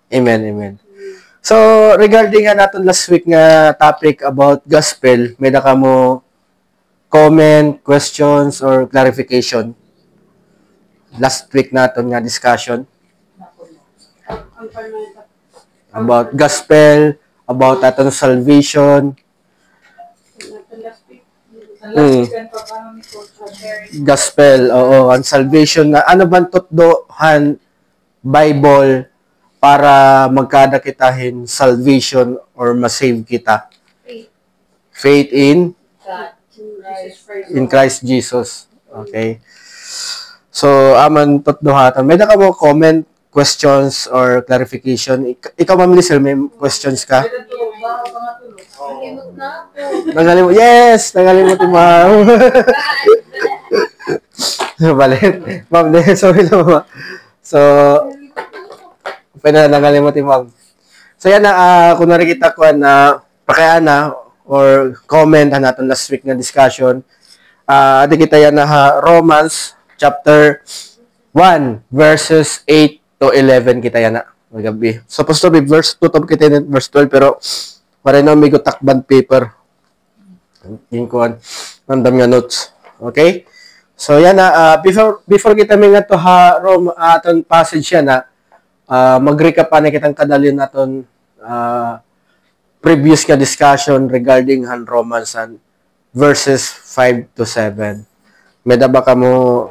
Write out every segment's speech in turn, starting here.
Amen, amen. So, regarding nga natin last week nga topic about gospel, may na ka mo comment, questions, or clarification? Last week natin nga discussion about gospel, about aton salvation. Gospel, oo, ang salvation na ano bang tutdohan Bible para magkada kitahin salvation or masave kita? Faith in Christ Jesus. Okay. So, aman tutdohatan. May na ka mo comment, questions, or clarification? Ikaw, Ma'am Lizelle, may questions ka? Nangalimot. Yes! Nangalimot yung Ma'am. Balit. Ma'am, sorry lang, Ma'am. So, pwede na nangalimot yung Ma'am. So, yan na, kung narikita ko na pakayana or comment natin last week na discussion, adi kita yan na Romans chapter 1 verses 8 to 11 kita yan na magabi. Supposed to be verse 2 to kita yan, verse 12, pero para na may takban paper. Yung kuhan, nandam nga notes. Okay? So yan na, before kita may nga to aton passage yan na, mag-recap pa na kitang kadalin naton previous ka discussion regarding han Romans and verses 5 to 7. May ba ka mo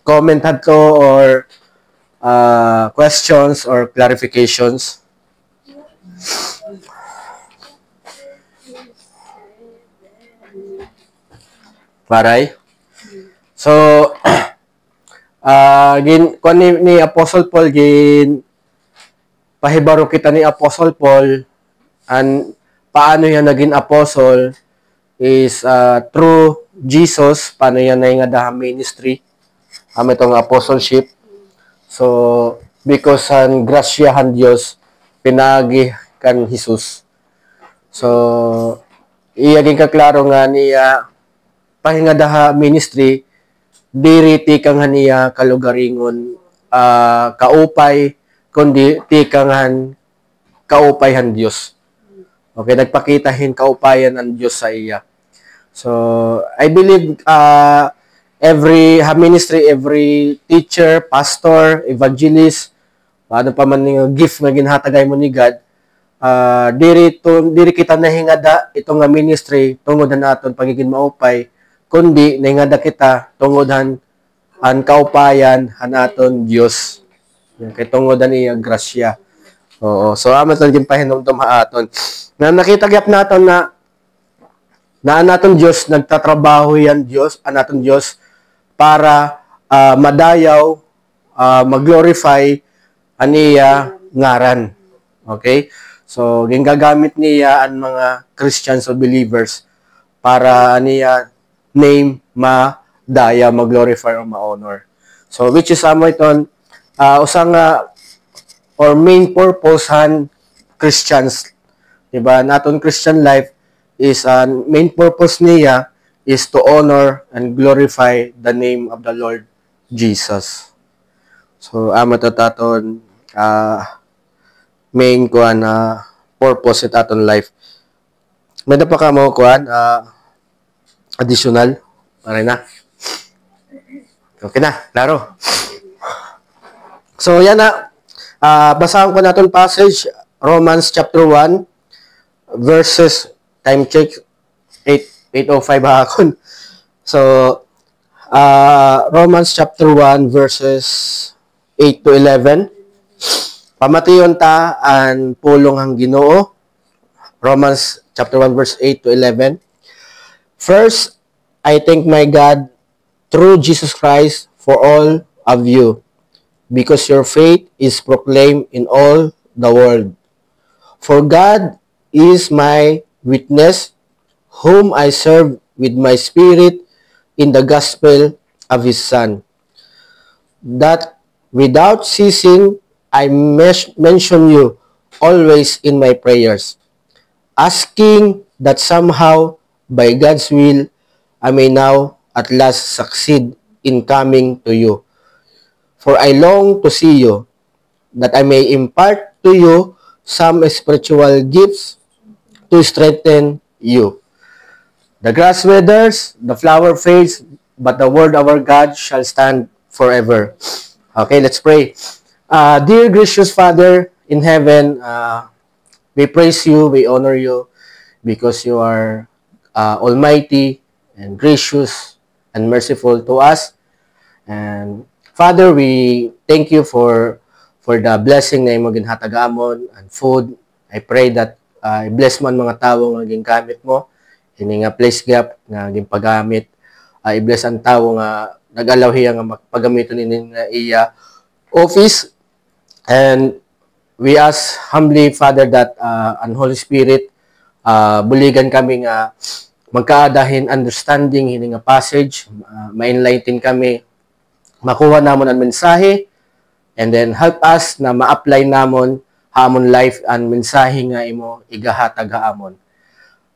comment to or questions or clarifications? Paray? So, kung ni Apostle Paul, pahibaro kita ni Apostle Paul, and paano yan naging apostle is through Jesus, paano yan na yung ministry, itong apostleship. So, because ang grasyahan Diyos, pinagi kan Jesus. So, iyaging kaklaro nga niya, pahingadaha ministry, diri tikang niya kalugaringon, kaupay, kundi tikangan kaupayhan Diyos. Okay, nagpakitahin kaupayan ng Diyos sa iya. So, I believe every ministry, every teacher, pastor, evangelist, ano pa man yung gift na ginhatagay mo ni God, diri kita nahingada itong ministry tungod na naton pagiging maupay, kundi nahingada kita tungodan ang kaupayan hanaton Diyos. Kay tungodan iya grasya. Oo. So, amat lang yung pahinumdum haaton. Na nakita gyap naton na naton Diyos, nagtatrabaho yan Diyos, anaton Diyos, para madayaw, mag-glorify aniya ngaran. Okay? So, ginagamit niya ang mga Christians or believers para aniya name madaya, mag-glorify or ma-honor. So, which is iton, usang or main purpose han Christians, diba? Naton Christian life is main purpose niya is to honor and glorify the name of the Lord Jesus. So, taton main kuan purpose it aton life. May pa ka mo kuan additional para na. Okay na, klaro. So, yan na. Basahan ko natin passage, Romans chapter 1, verses, time check, 8:05 hakon. So, Romans chapter 1, verses 8 to 11. Pamatiyon ta ang pulong ang Ginoo. Romans chapter 1, verse 8 to 11. First, I thank my God through Jesus Christ for all of you, because your faith is proclaimed in all the world. For God is my witness, whom I serve with my spirit in the gospel of His Son, that without ceasing I mention you always in my prayers, asking that somehow, by God's will, I may now at last succeed in coming to you. For I long to see you, that I may impart to you some spiritual gifts to strengthen you. The grass withers, the flower fades, but the word of our God shall stand forever. Okay, let's pray. Dear gracious Father in heaven, we praise you, we honor you, because you are almighty and gracious and merciful to us. And Father, we thank you for the blessing na imong ginhatag amon and food. I pray that i-bless man mga tawo nga gingamit mo ini nga place gap nga ginpagamit. I-bless ang tawo nga nag-allow hiya nga magpagamiton ini nga iya office. And we ask humbly, Father, that ang Holy Spirit buligan kami nga magkaadahin understanding ini nga passage, ma-enlighten kami, makuha namon ang mensahe, and then help us na ma-apply namon hamon life ang mensahe nga imo igahatag haamon.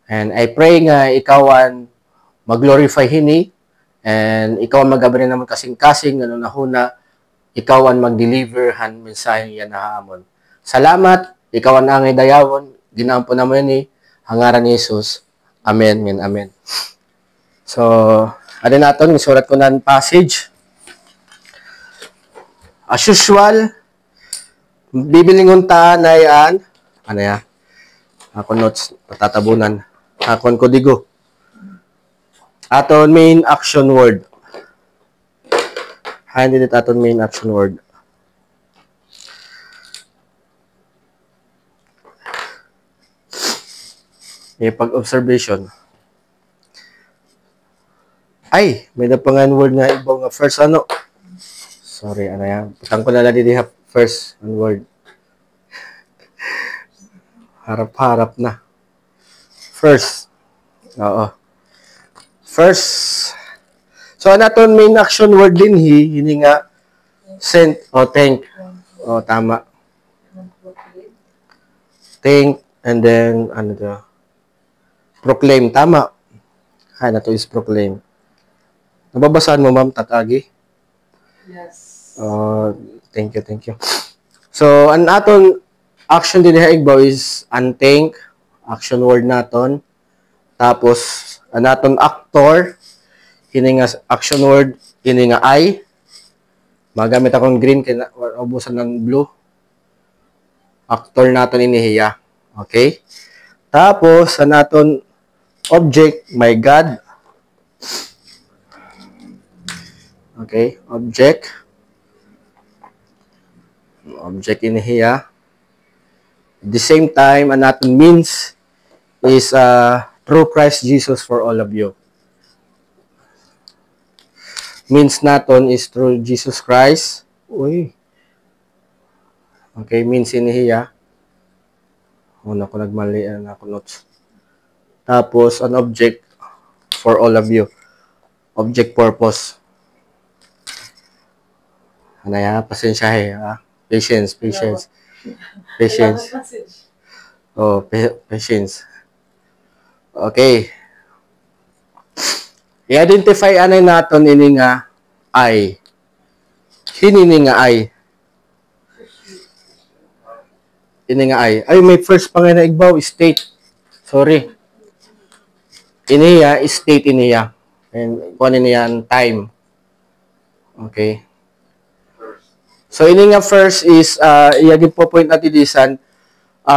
And I pray nga ikawan mag-glorify hini, and ikawan magabri naman kasing-kasing nga nahuna, ikawan mag-deliver han mensahe yan na haamon. Salamat, ikawan ang idayawon, ginaampo naman ni hangaran ni Jesus. Amen and amen. So, ano natin, surat ko na passage. As usual, bibiling untaan na yan. Ano yan? Ako notes, patatabunan. Akon ko digo. Aton main action word. Hindi dito aton main action word. Pag-observation. Ay, may napangan word nga ibang nga first ano. Sorry, ano yan. Putang ko na lang dito first word. Harap-harap na. First. Oo. First. So, naton main action word din hindi nga sent o thank. O, tama. Thank and then, ano to? Proclaim. Tama. Na to is proclaim. Nababasaan mo, ma'am, Tatagi? Yes. Thank you. So, ang aton action din haigbaw is unthank, action word naton. Tapos, ang aton actor, hini nga action word, hini nga I. Magamit akong green, kaya ubusan ng blue. Actor naton inihiya. Okay? Tapos, ang aton object, my God. Okay? Object inihiya. At the same time, ang aton means is through Christ Jesus for all of you. Means naton is through Jesus Christ. Uy. Okay, means inihiya. Una ko nagmali ako notes. Tapos, an object for all of you. Object purpose. Ano yan? Pasensyahe. Patience. Oh, patience. Okay. I-identify anay naton ini nga I. Hinini nga I. Ini nga I. Ay, may first pa nga na igbaw. State. Sorry. Iniya, state iniya. And kung ano niyan, time. Okay. So, ini nga first is, iyagin po point natin disan,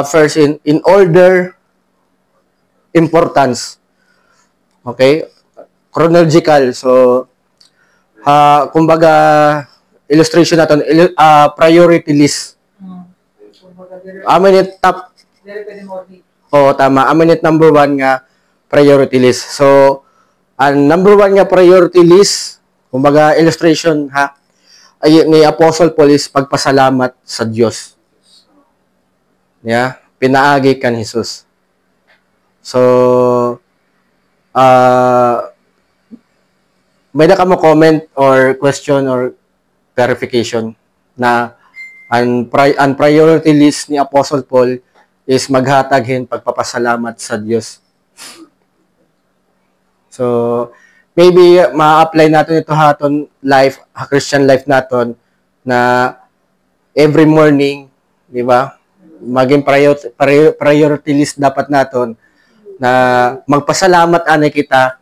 first in order, importance. Okay? Chronological. So, kumbaga, illustration natin, priority list. Aminit top. Tama. Aminit number 1 nga priority list. So, ang number 1 nga priority list, kumbaga, illustration, ay ni Apostle Paul is pagpasalamat sa Diyos. Yeah, pinaagi kan Jesus. So, may na ka mo comment or question or clarification na ang priority list ni Apostle Paul is maghataghin pagpapasalamat sa Diyos. So, maybe ma-apply natin ito haton life, Christian life naton na every morning, di ba? Maging priority list dapat naton na magpasalamat anay kita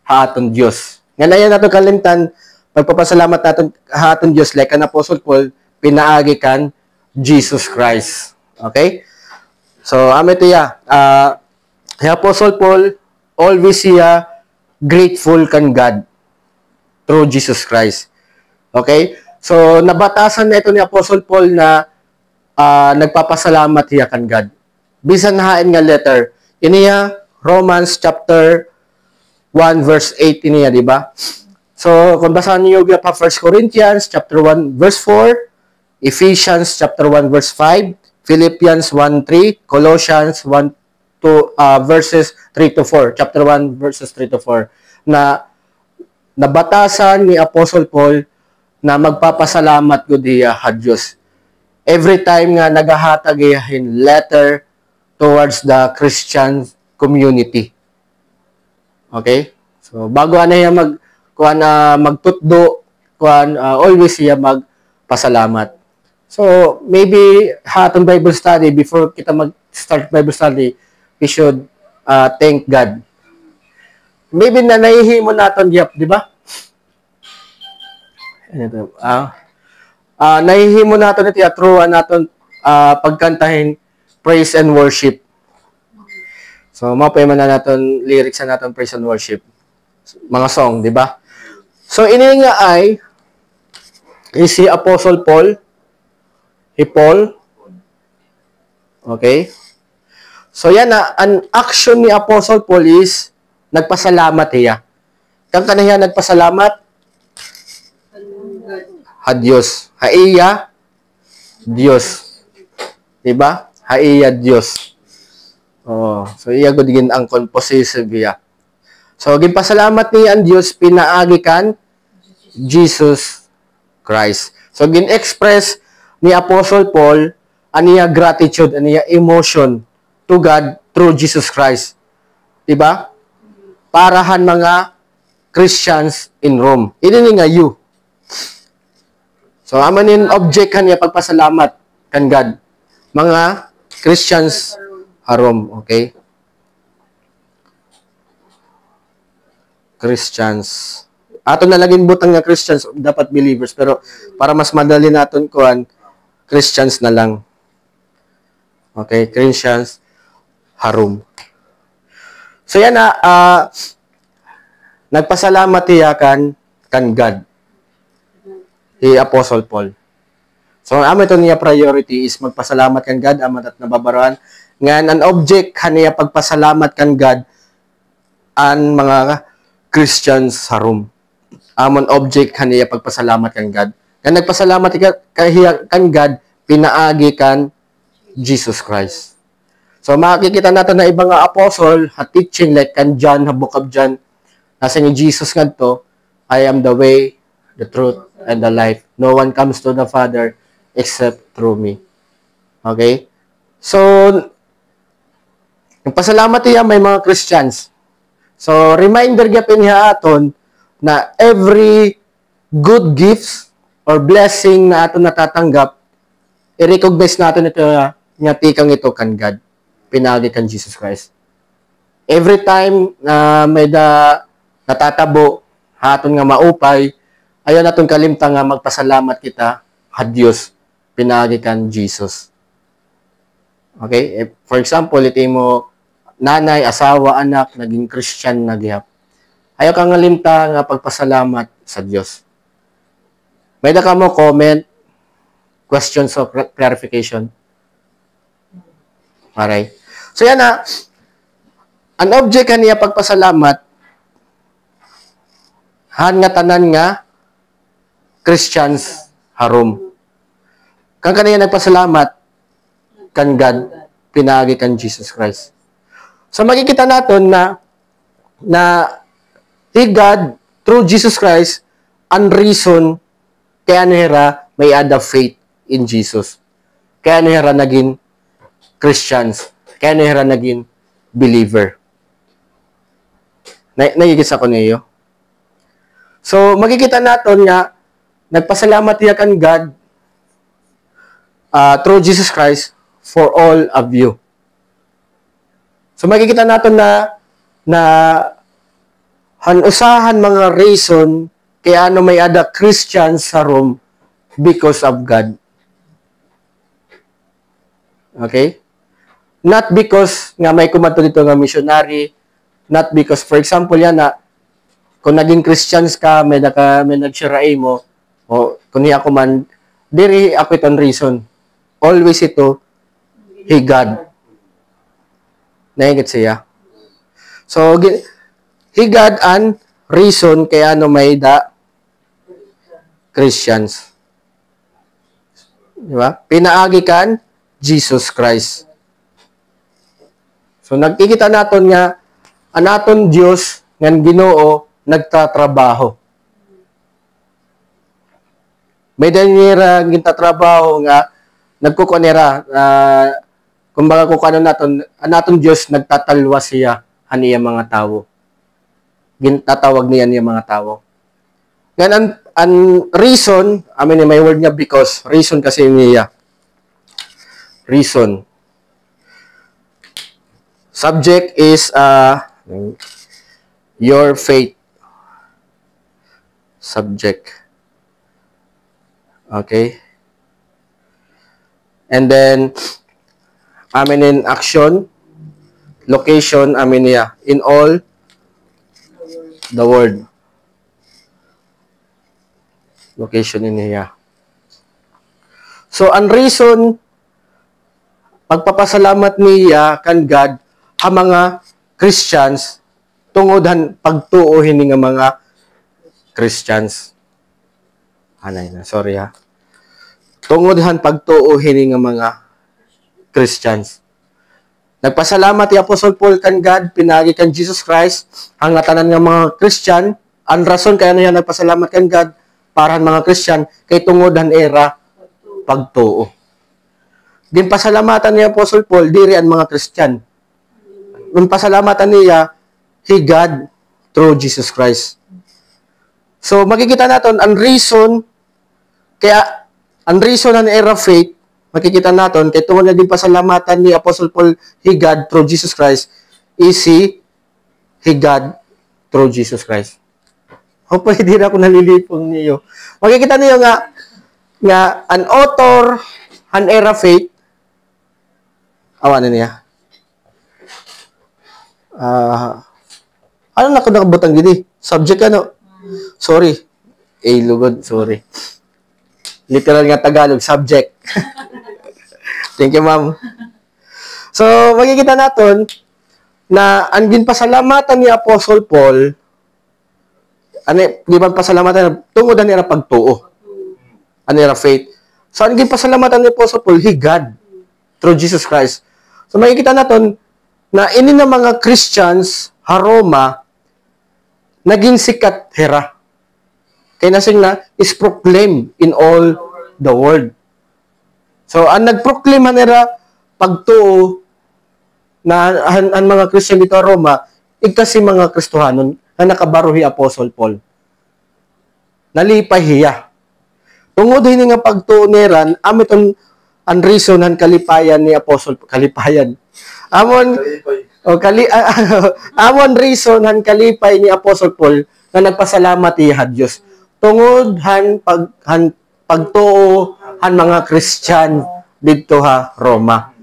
ha aton Dios. Nga na yan nato kalimtan, magpapasalamat naton ha aton Dios like an Apostle Paul, pinaagi kan Jesus Christ. Okay? So, ito ya. Apostle Paul always siya grateful kan God through Jesus Christ. Okay? So, nabatasan na ito ni Apostle Paul na nagpapasalamat siya kan God. Bisan hain nga letter. Iniya, Romans chapter 1 verse 8 iniya, di ba? So, kung basahan niyo pa 1 Corinthians chapter 1 verse 4, Ephesians chapter 1 verse 5, Philippians 1:3, Colossians 1 to verses 3 to 4, chapter 1 verses 3 to 4, na nabatasan ni Apostle Paul na magpapasalamat ko diya ha Diyos. Every time nga nagahatag yahin letter towards the Christian community. Okay? So, bago niya magtutdo, always siya magpasalamat. So, maybe hatong Bible study, before kita mag-start Bible study, we should thank God. Maybe na naihimo natin, di ba? Naihimo natin ito, atruan natin pagkantahin praise and worship. So, mapay man na natin lyrics na natin praise and worship. Mga song, di ba? So, ini nga ay si Apostle Paul. Paul. Okay? So, yan na. An action ni Apostle Paul is nagpasalamat hiya. Kang kanahiya nagpasalamat? Ha Diyos. Ha iya Diyos. Diba? Ha iya Diyos. Oh, so iya gud gin ang composition giya. So ginpasalamat ni ang Dios pinaagi kan Jesus Christ. So gin-express ni Apostle Paul aniya gratitude, aniya emotion to God through Jesus Christ. Diba? Parahan mga Christians in Rome. Ini nga you. So amanin object kaniya pagpasalamat kan God. Mga Christians Rome, okay? Christians. Ato na laging butang nga Christians, dapat believers, pero para mas madali naton kuan, Christians na lang. Okay, Christians Harum. So yan na, nagpasalamat niya kan God. Si Apostle Paul. So, ito niya priority is magpasalamat kan God, amat at nababaroan. Ngan, an object kaniya pagpasalamat kan God, an mga Christians Harum. Amon object kaniya pagpasalamat kan God. Ngan nagpasalamat kan God, pinaagi kan Jesus Christ. So, makikita natin na ibang apostle, teaching like kan John, book of John, nasa ni Jesus nga to, I am the way, the truth, and the life. No one comes to the Father except through me. Okay? So, nagpasalamat niya may mga Christians. So, reminder gapin niya aton na every good gifts or blessing na aton natatanggap, i-recognize natin ito nga tikang ito kan God. Pinagi kan Jesus Christ. Every time na may natatabo, aton nga maupay, ayaw naton kalimtang nga magpasalamat kita ha Diyos, pinagi kan Jesus. Okay? For example, ito mo nanay, asawa, anak, naging Christian na gihap. Ayaw kang ngalimta nga pagpasalamat sa Diyos. May ka mo comment, questions or clarification? Alright. So yan na, an object kaniya pagpasalamat, han nga tanan nga Christians Harum. Kang kaniya nagpasalamat kan God, pinagi kan Jesus Christ. So makikita natin na God, through Jesus Christ, ang reason kaya nila may ada faith in Jesus. Kaya nila naging Christians. Kaya nila naging believer. Nagigits ako niyo. So makikita natin nga nagpasalamat niya kan God through Jesus Christ for all of you. So makikita natin na usahan mga reason kaya ano may ada Christians sa Rome because of God. Okay? Not because nga may kumadto dito nga missionary, not because, for example yan na kung naging Christians ka, may nagsirai mo, o kung niya ako man, diri ako itong reason. Always ito, He God. Naigit siya. So, He God and reason kaya ano may da Christians. Di ba? Pinaagi kan Jesus Christ. So, nagkikita naton nga, anaton Diyos, ngan Ginoo, nagtatrabaho. May danira gintatrabaho nga, nagkukunera, kumbaga kung ano naton Diyos, nagtatalwa siya, aniya mga tao. Gintatawag niya niya mga tao. Ngayon, ang reason, may word niya because, reason kasi niya. Reason. Subject is your faith. Subject. Okay. And then, in action, location, in all the world. Location in here. So, ang reason, pagpapasalamat niya kan God, ang mga Christians, tungodan pagtuohin ng mga Christians. Sorry ha. Tungodan pagtuohin ng mga Christians. Nagpasalamat ni Apostle Paul kan God, pinagi kan Jesus Christ, ang tanan ng mga Christian, ang rason kaya niya nagpasalamat kan God, para mga Christian, kay tungodan era pagtuo. Din pasalamatan ni Apostle Paul, diri ang mga Christian. Yung pasalamatan niya, He God through Jesus Christ. So, makikita natin, ang reason ng era faith, makikita natin, kaya tungkol na din pasalamatan ni Apostle Paul, He God through Jesus Christ, is He God through Jesus Christ. Hopefully, hindi na ako nalilipong niyo. Makikita niyo nga an author, an era faith, awan na niya. Ano na ko nakabutang gini? Subject ano? Sorry. Lugod, sorry. Literal nga Tagalog, subject. Thank you, ma'am. So, makikita natin na ang ginpasalamatan ni Apostle Paul, di ba pasalamatan, tungodan nila pagtuo. Nila faith. So, ang ginpasalamatan ni Apostle Paul, He God, through Jesus Christ. So, makikita natin na ini na mga Christians, Roma, naging sikat hera. Kaya nasing na, is proclaimed in all the world. So, ang nag-proclaim nila pagtuo na ang mga Christian dito Roma, kasi mga Kristohanon na nakabaruhi Apostle Paul. Nalipay hiya. Tungod hindi nga pagtuo niran, amiton ang reason ng kalipayan ni Apostle kalipayan. Amon reason ng kalipay ni Apostle Paul na nagpasalamat iya Diyos. Tungod pagtuo han mga Christian dito Roma.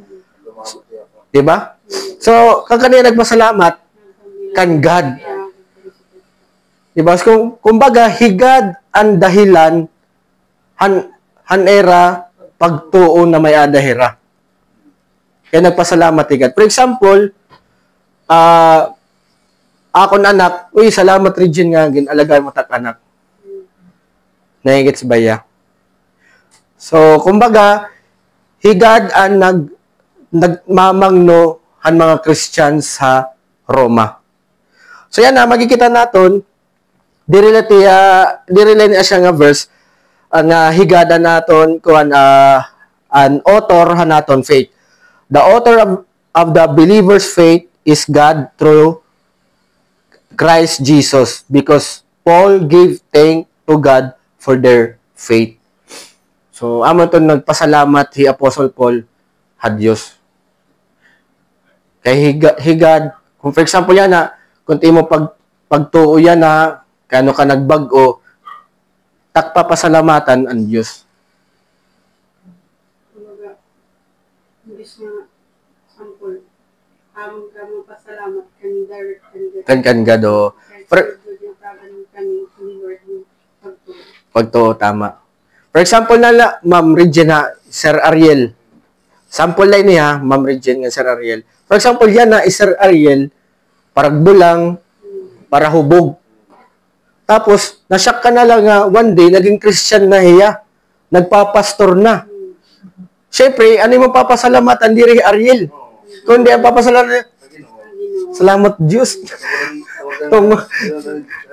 Diba? So, kaniya nagpasalamat kan God. Diba? So, kumbaga, He God ang dahilan han era pagtuo na may adahera. Kaya nagpasalamat ni God. For example, akon anak, salamat Regine nga, ginalagay mo tak anak. Naigits ba ya? So, kumbaga, He God ang nagmamangno han mga Christians sa Roma. So, yan na, makikita natin, direlate niya siya nga verse, nga higada naton kuan an author hanaton faith. The author of the believer's faith is God through Christ Jesus, because Paul gave thanks to God for their faith. So, amo to nagpasalamat si Apostle Paul had Diyos. Kay higad, kung for example yan na, kung mo pagtuo yan na, kano ka nagbago, takpapasalamatan ang Diyos. Kumbaga, imbis nga, sample, amang ka magpasalamat, kani direct, Kan gado. Pagtuo, tama. For example na, Ma'am Regina, Sir Ariel. Sample line niya, Ma'am Regina, Sir Ariel. For example, yan na, Sir Ariel, parang bulang, para hubog. Tapos, nasyak ka na lang nga, one day, naging Christian na hiya. Nagpapastor na. Siyempre, ano yung mapapasalamatan? Hindi rin Ariel. Kundi ang papasalamatan, salamat Diyos.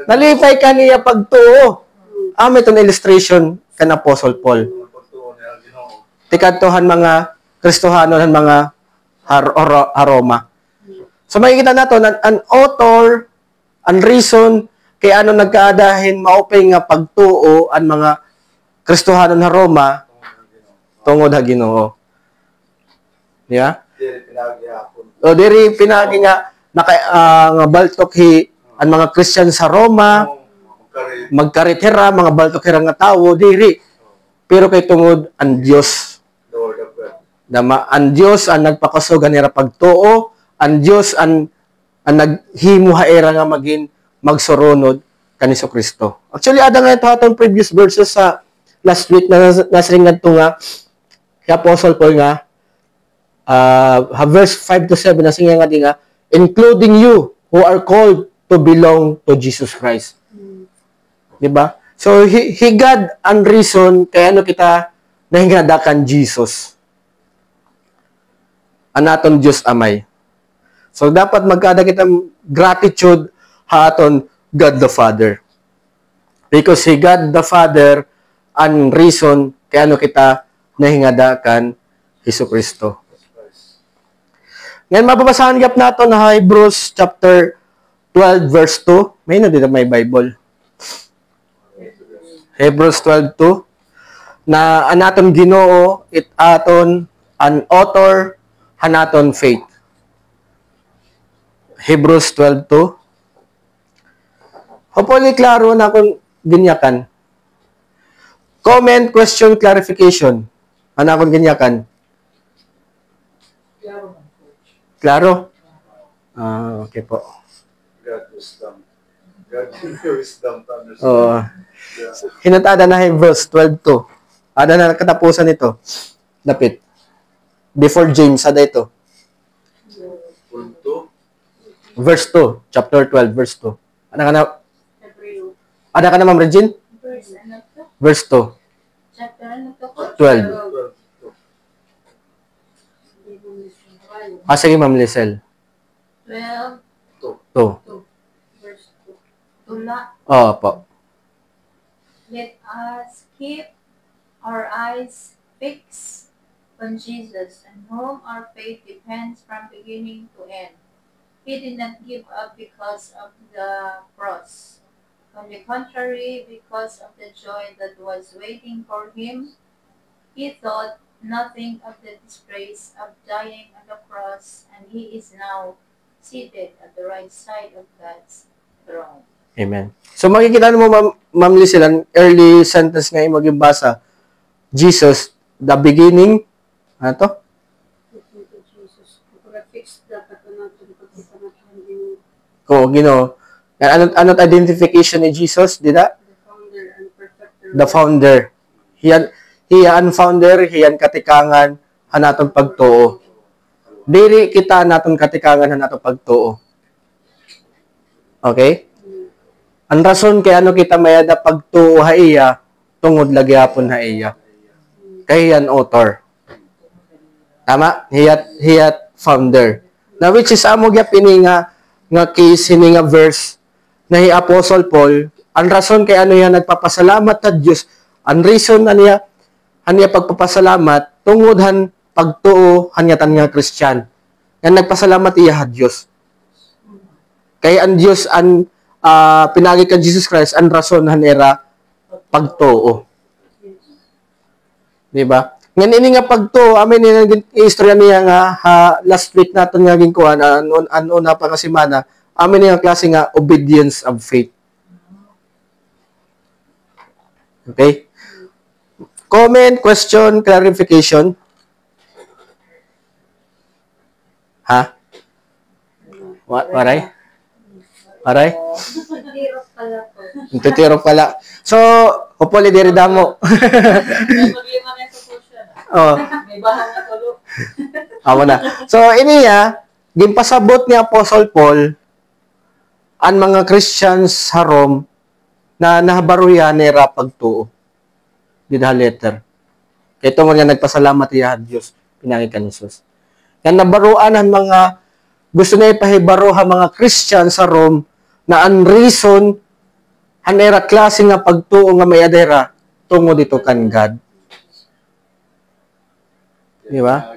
Nalipay ka niya pagtuo. May itong illustration kan Apostle Paul. Tikantuhan mga Kristohano ng mga aroma. So makikita nato an author, an reason, kaya ano nagkaadahin maupay nga pagtuo ang mga Kristohano ng Roma tungod ha Ginoo. Yeah? O diri pinagi nga nga baltok ang mga Christian sa Roma, magkaritera, mga baltok nga tawo diri. Pero kay tungod ang Dios. Dama ang Dios ang nagpakasogan nira pagtuo, ang Dios ang naghimo haera nga maging magsurunod kaniso Kristo. Actually ada nga ito atong previous verses sa last week na nasringad to nga kay Apostle Paul nga verse 5 to 7 nasinga nga di nga including you who are called to belong to Jesus Christ. Diba? So he God ang reason kaya ano kita nahingadakan Jesus. Anaton Diyos amay. So dapat magkada kitang gratitude haton God the Father. Because si God the Father ang reason kaya ano kita nahingadakan Hesus Kristo. Ngayon mababasahan gyap nato na Hebrews chapter 12 verse 2. May na dito may Bible. Hebrews 12:2 na anaton Ginoo it aton an author hanaton faith. Hebrews 12:2. Hopefully klaro na kung ginyakan. Comment, question, clarification. Ano akong ginyakan? Klaro? Okay po. God wisdom. God wisdom to understand. Hinatada na Hebrews 12:2. Ada na katapusan nito. Dapit. Before James, ada ito. Verse 2. Chapter 12, verse 2. Ada ka na, Ma'am Regine? Verse 2. Chapter 12. Sige, Ma'am Lisel. 12. 2. Verse 2. Tula. Po. Let us keep our eyes fixed on Jesus, on whom our faith depends from beginning to end. He did not give up because of the cross. On the contrary, because of the joy that was waiting for him, he thought nothing of the disgrace of dying on the cross, and he is now seated at the right side of God's throne. Amen. So makikita mo, Ma'am Lisel, early sentence nga yung magibasa. Jesus, the beginning, ano to? Oo, Ginoo. Ano't identification ni Jesus, di da? The founder. He an founder, he an katikangan, hanatong pagtuo. Diri kita naton katikangan hanatong pagtuo. Okay? Ang rason kaya ano kita mayada pagtuo ha iya, tungod lagi hapon ha iya. Kay yan author. Tama? Hiyat founder. Now which is amo gyap ini nga case ini nga verse na hi Apostle Paul, ang rason kay ano yan nagpapasalamat ta Dios, ang reason aniya pagpapasalamat tungod han pagtuo hanyatan nga Christian. Yan nagpasalamat iya ha Dios. Kay ang Dios ang pinagi kan Jesus Christ ang rason han era pagtuo. Di ba? Ngayon ini nga pagto, amin ni istorya niya nga last week naton nga ginkuhan ano na pa nga semana, amin nga klase nga obedience of faith. Okay? Comment, question, clarification? Ha? Waray? Waray? Tirok pala po. Tutiro pala. So, hopefully diri damo. Oh. May bahang na tulo. Amo na. So, iniya, ginpasabot ni Apostle Paul ang mga Christians sa Rome na nahabaruyan ni pagtuo. Didha letter. Kaya ito nga nagpasalamat iya Diyos, pinangit ka ni Jesus. Kaya nabaruan ang mga, gusto na ipahibaro ang mga Christian sa Rome na ang reason, hanera klase nga pagtuo nga may adera, tungo dito kan God. Di ba?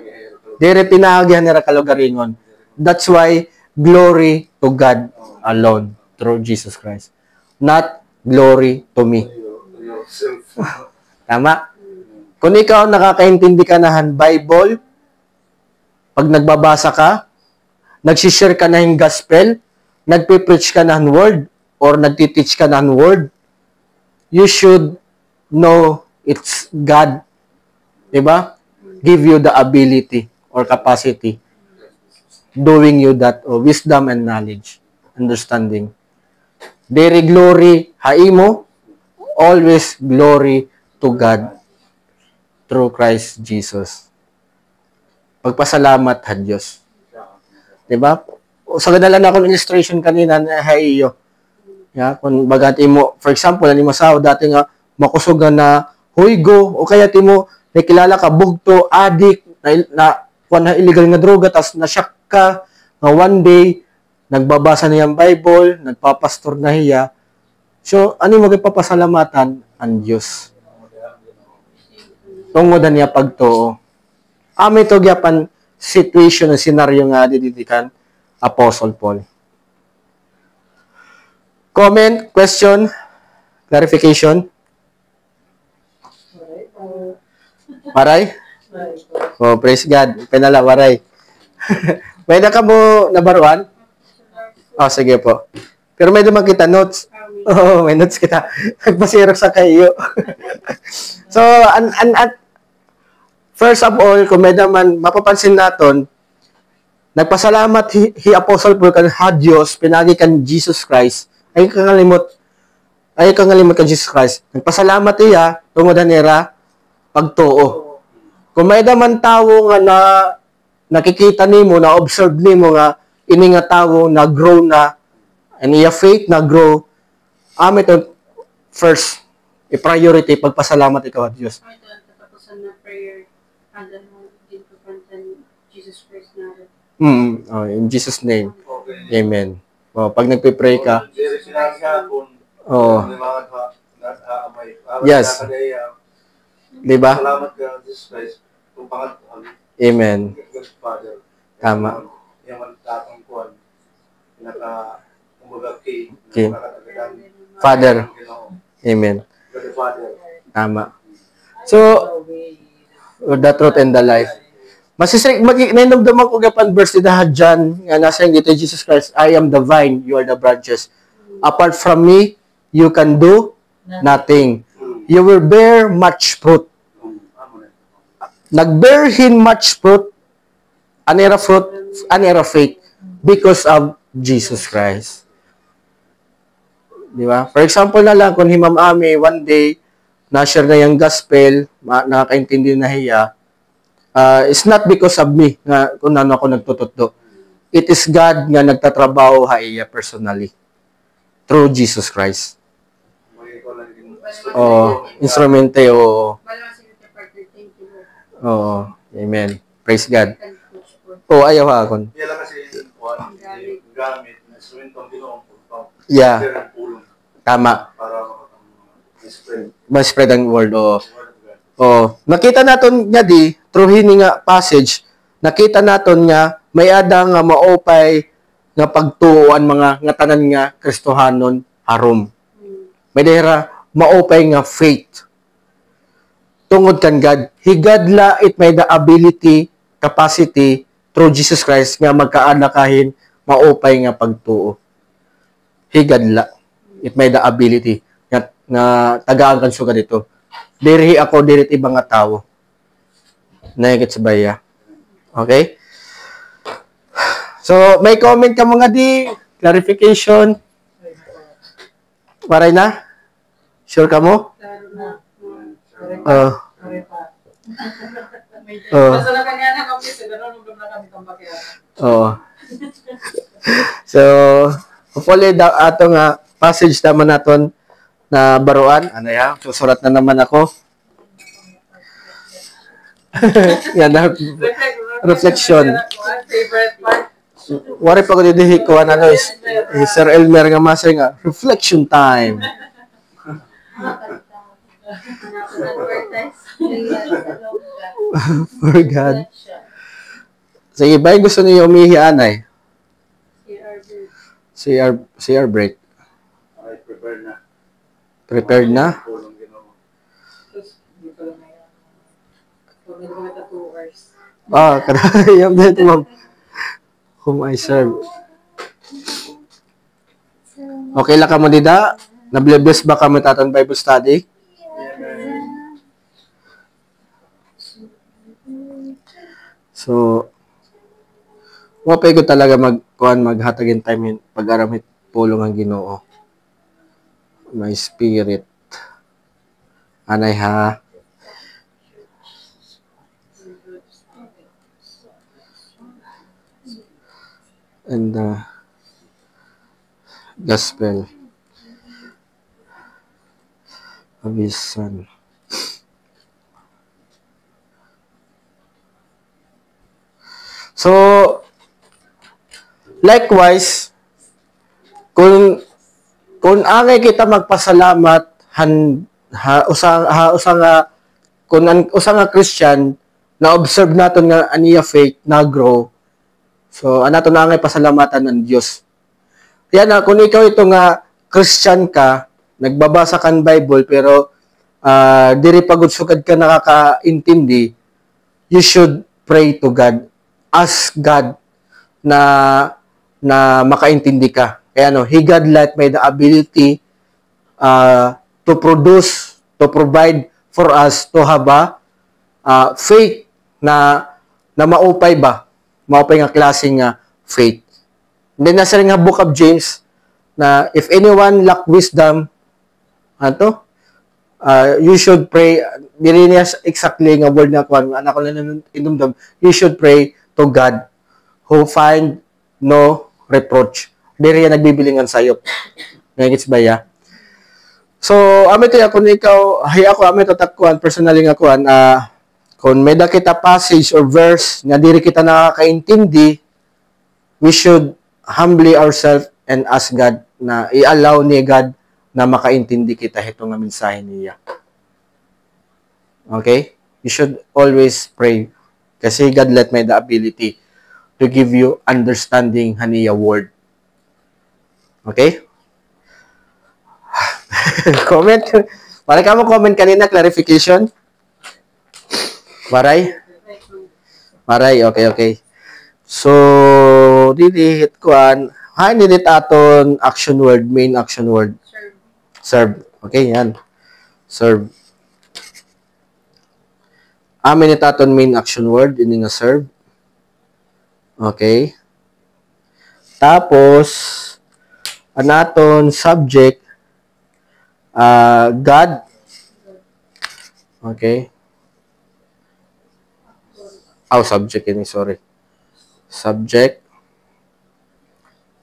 Dire pinagyan nila kalugaringon. That's why glory to God alone through Jesus Christ. Not glory to me. Tama? Kung ikaw nakakaintindi ka na ng Bible, pag nagbabasa ka, nagsishare ka na yung gospel, nagpipreach ka na ng word, or nagtiteach ka na ng word, you should know it's God. Diba? Give you the ability or capacity doing you that wisdom and knowledge, understanding. Dere glory haimo, always glory to God through Christ Jesus. Pagpasalamat ha Diyos. Diba? Sa ganala na akong illustration kanina na haiyo. Ya, kung bagati mo, for example, ani mo sa dati nga makusugan na huygo o kaya timo may kilala ka, bugto, adik, na illegal nga droga, tas na-shock ka, nga one day, nagbabasa niya ang Bible, nagpapastor na hiya. So, ano mo papasalamatan? Ang Diyos. Tungodan niya pagtuo. Ame to gyapan situation, scenario nga didikan, Apostle Paul. Comment, question, clarification? Waray? Oh, praise God. Penala, waray. May na ka mo nabaruan? Oh, sige po. Pero may naman kita notes. Oh, may notes kita. Nagpasirok sa kayo. So, first of all, kung may naman mapapansin natin, nagpasalamat hi Apostle Paul kan ha Diyos, pinagi kan Jesus Christ. Ay kangalimot kan Jesus Christ. Nagpasalamat iya, tungodan nira, pagtuo. Kung may daman tawo nga na nakikita nimo, na observe nimo nga ini nga tawo na grow na and iya faith na grow, ito first i-priority pagpasalamat ikaw at Diyos. Ito ang tatapusan na prayer and then din ko pantan Jesus Christ na. Oh, in Jesus name. Amen. Oh, pag nagpe-pray ka, yes. Diba? Salamat ka, Jesus Christ. Amen. Good Father. Tama. Yung tatang kuhan. Kumbaga kay. Father. Amen. Good Father. Tama. So, the truth and the life. Masisrik, nainamdaman ko gapan verse na John, nga nasa yung dito, Jesus Christ, I am the vine, you are the branches. Apart from me, you can do nothing. You will bear much fruit. Nag-bear hin much fruit, anera faith, because of Jesus Christ. Di ba? For example na lang, kung himam ami, one day, na-share na yung gospel, nakakaintindi na hiya, it's not because of me, nga kung ano ako nagtututdo. It is God nga nagtatrabaho hiya personally, through Jesus Christ. Instrumente, Oo. Amen. Praise God. Ayaw ha akon. Yan lang kasi gamit na suwintong ginoong Yeah. Tama. para Mas-spread ang word. Nakita naton nga through hini nga passage, nakita naton nga may ada nga maopay nga pagtuuan mga nga tanan nga Kristohanon harom. May dera maopay nga faith. tungod kan God. Higadla it may the ability, capacity through Jesus Christ nga magkaanakahin maupay nga pagtuo. Higadla it may the ability nga tagaan kan suga dito. Diri ako diri ibang nga tawo. Nagit sa baya. Okay? So, may comment ka mga di, clarification. Paray na? Sure ka mo? Basta na kanya na kami sa gano'n, huwag na kami tambakya. Oo. So, hopefully, ato nga passage naman naton na baruan. Ano ya? Susulat na naman ako. Yan na. Reflection. Favorite part. Wari pa ko didihi ko ano is Sir Elmer nga master nga reflection time. For God. Sige, ba yung gusto niyo umihi anay? CR break. Okay, prepare na. Prepared na? Pulong Ginoo. Tapos, hindi ko lang may kung hindi ko may 2 hours. Karayam na ito, ma'am. Whom I serve. Okay lang ka mo, Dida? Nablebes ba kami tatang Bible study? So, mapay ko talaga maghatagin time yun pag-aramit pulong ang Ginoo. My spirit. Anay ha. And gospel of His Son. So, likewise, kung angay kita magpasalamat usa nga Christian na observe naton nga aniya faith na grow. So, naton na angay pasalamatan ng Dios. Yan na, kung ikaw ito nga Christian ka, nagbabasa kan Bible pero diri pagud sugad ka nakakaintindi, you should pray to God. Ask God na makaintindi ka. Kaya He God let may the ability to produce, to provide for us to have a faith na maupay ba? Maupay nga klaseng faith. And then nasa rin nga book of James na if anyone lack wisdom, you should pray. Dili niya exactly nga word na kung anak ko na inumdum. You should pray to God who find no reproach. Diri yan nagbibilingan sayop. Ngayagits ba ya? So, amit ya kung ikaw, ako amit tatakkuan, personally nga kuan, kung may kita passage or verse nga diri kita nakakaintindi, we should humbly ourselves and ask God na i-allow ni God na makaintindi kita itong nga mensahe niya. Okay? You should always pray. Kasi God let me the ability to give you understanding haniya word. Okay? Comment. Para ka mo comment kanina, clarification? Maray? Maray, okay. So, didihit kuan. Didit aton action word, main action word. Serve. Okay, yan. Serve. Amin itaton main action word, ini nga serve. Okay. Tapos, anaton subject, God. Okay. Subject ini, sorry. Subject.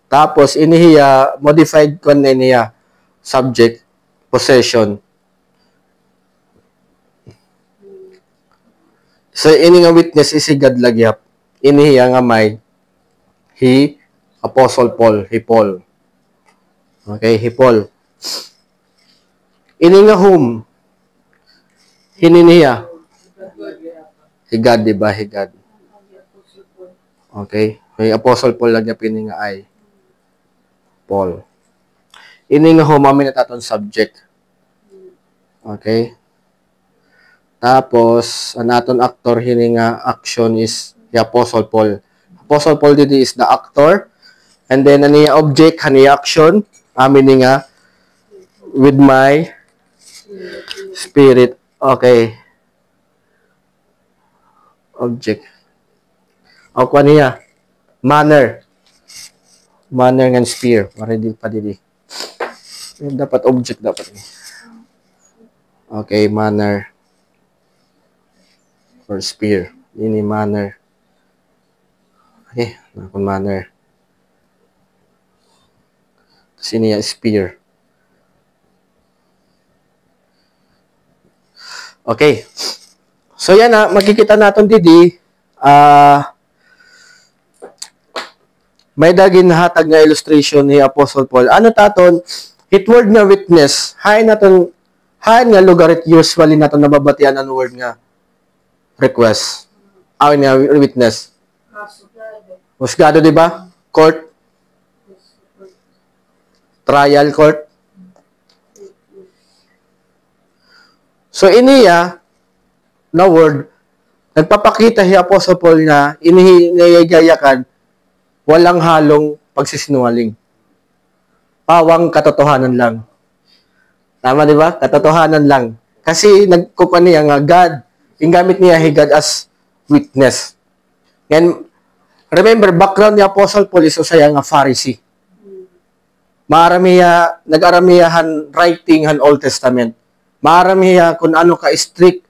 Tapos, inihiya, modified ko na niya, subject, possession. So, ini nga witness isi God lagyap. Inihiya nga may he, Apostle Paul, he Paul. Okay, he Paul. Ini nga whom? Hininiya. He God, diba? He God. Okay. May Apostle Paul lagyap ini nga ay Paul. Ini nga whom, amin natatong subject. Okay. Tapos, ang aton actor, hininga action is the Apostle Paul. Apostle Paul dito is the actor. And then, ano object, hani action. Amin nga, with my spirit. Okay. Object. O, kuha niya. Manner. Manner ng spear. Maridil pa dili. Dapat object dapat. Okay, manner. Or spear. Ini manner. Okay, nakon manner. Tapos ini spear. Okay. So yan na, makikita natin didi, may daging hatag nga illustration ni Apostle Paul. Ano taton? Hitword nga witness. Hain nga lugar it usually naton nababatian ang word nga request. Awin nga witness. Husgado, di ba? Court. Trial court. So, iniya, na word, nagpapakita si Apostle Paul na inihigayakan walang halong pagsisinungaling. Pawang katotohanan lang. Tama, di ba? Katotohanan lang. Kasi nagkupa niya nga God, yung gamit niya si God as witness. And remember, background ni Apostle Paul is usaya nga Pharisee. Nag-aramiyahan writing han Old Testament. Maramiya kung ano ka strict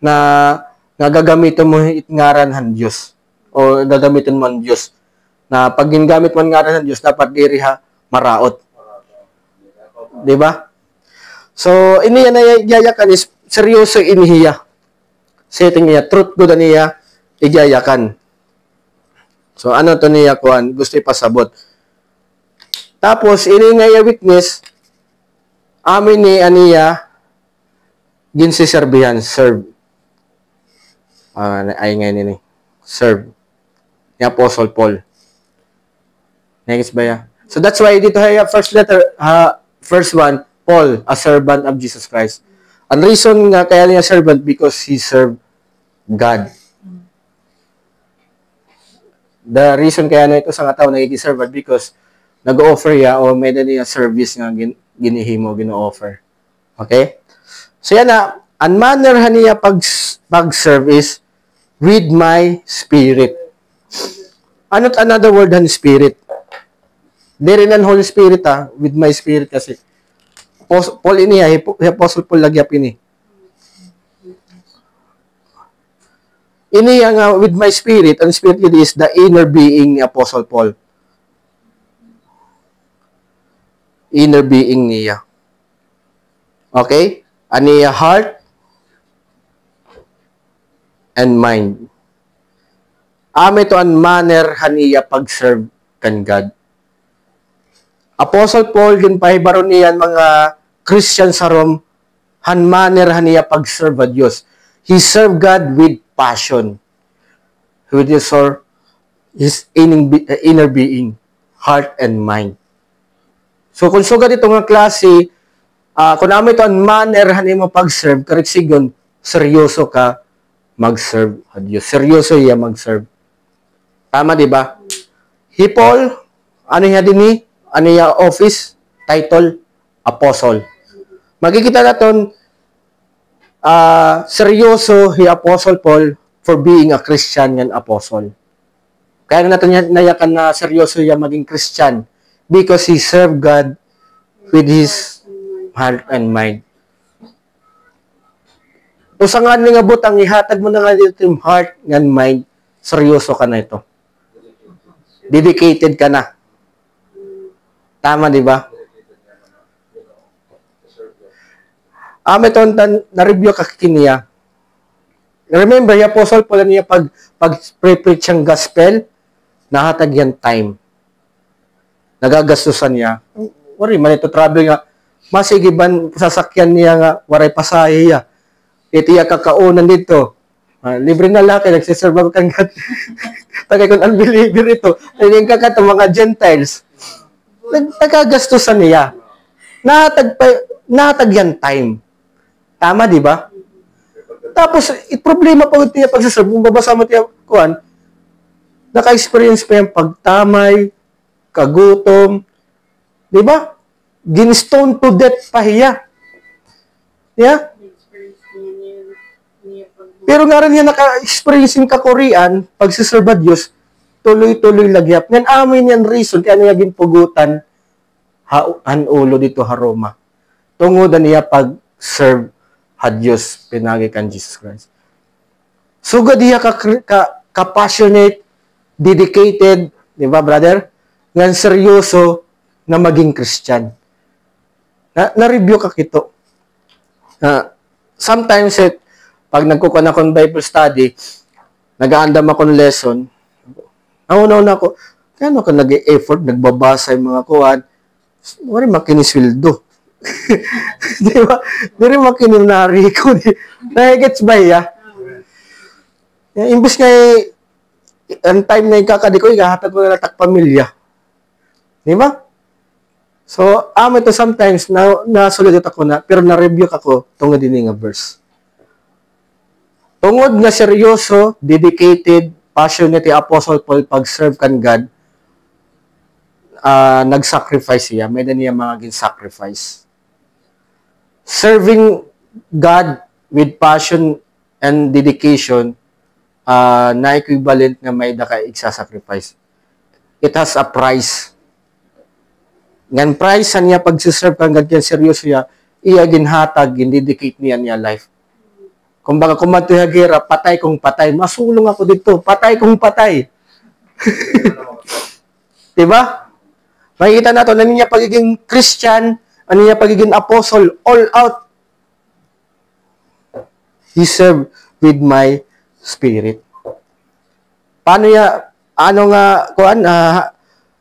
na gagamitin mo ngaran han Diyos o gagamitin mo ang Diyos. Na pag gingamit mo ngaran han Diyos, dapat diri ha maraot. Di ba? So, iniya na yayakan is seryoso inihiya. Setting niya, truth good niya, igayakan. So, ano to niya kuan? Gusto ipasabot. Tapos, ini nga witness, amin ni aniya, ginsiserbihan, serve. Ay nga nini. Serve. Ni Apostle Paul. Next ba ya? So, that's why dito hay first letter, first one, Paul, a servant of Jesus Christ. Ang reason nga kaya niya servant because he served God. The reason kaya na ito sa nga tao nagiging servant because nag-offer ya o may niya service nga ginihimo, gino-offer. Okay? So yan na, ang manner niya pag-serve is with my spirit. Ano't another word han spirit? Di rin ang Holy Spirit with my spirit kasi. Paul ini Apostle Paul lagyap ini. Ini nga with my spirit, ang spirit yun is the inner being ni Apostle Paul. Inner being niya. Okay? Aniya heart and mind. Ame to ang manner haniya pag-serve kan God. Apostle Paul din pahibaron niyan mga Christian sa Rome han manner haniya pag-serve a Diyos. He served God with passion. With his inner being, heart and mind. So kung sugad ito nga klase, kung namin ito ang manner haniya mo pag-serve, kariksigyon, seryoso ka mag-serve a Diyos. Seryoso iya mag-serve. Tama, di ba? He Paul, ano niya din ni? Ano niya office? Title? Apostle. Magkikita natin, seryoso si Apostle Paul for being a Christian and apostle. Kaya natin nayakan na seryoso siya maging Christian because he served God with his heart and mind. O sa nga nga butang, ihatag mo na nga dito yung heart and mind, seryoso ka na ito. Dedicated ka na. Tama, di ba? Ito, na-review ka kiniya. Remember, yung Apostle Paul niya pag-preach ang gospel, nahatag yan time. Nagagastusan niya. Wari, man ito travel nga. Masigiban, sasakyan niya nga, waray pasahe niya. Ito yung kakaunan dito. Libre na laki, nagsiserve kang God. Tagay kung unbeliever ito. Yung kakata, mga Gentiles. Nagagastusan niya. Nahatag yan time. Tama, di ba? Tapos, problema pa niya pagsaserve. Kung babasa mo tiya, kuhan, naka-experience pa yung pagtamay, kagutom, di ba? Ginstone to death pa hiya. Yeah? experience niya pag Pero nga rin niya naka-experience yung kakurian, pagsiserve Diyos, tuloy-tuloy lagyap. Ngan amin yan reason, kaya niya ginpugutan, ulo dito ha Roma. Tungodan niya pag-serve ha Diyos, pinagi kan Jesus Christ. Sugad niya ka-passionate, dedicated, di ba brother? Ngan seryoso na maging Christian. Na-review ka kito. Sometimes, pag nagkukuha na akong Bible study, nag-aandam akong lesson, nauna ako, kaya ako nag-e-effort, nagbabasa yung mga kuhan, wala makiniswildo. Di ba? Di rin makininari ko. Nagigets ba ya? Imbes nga ang time na ikakadi ko, ikahatag ko na natak pamilya. Di ba? So, ito sometimes, nasuligat ako na, pero na-review ako, tungod din nga verse. Tungod nga seryoso, dedicated, passionate yung Apostle Paul pag-serve kan God, nag-sacrifice siya. May niya mga gin-sacrifice. Serving God with passion and dedication, na equivalent na may daka iksa-sacrifice. It has a price. Ngan price niya pag-serve kan God yan, seryoso siya, iya ginhatag, gindedicate niya life. Kumbaga, kung matuhagira, patay kong patay. Masulong ako dito, patay kong patay. Diba? Makikita natin, ano niya pagiging Christian, ano niya pagiging apostle, all out. He served with my spirit. Paano niya,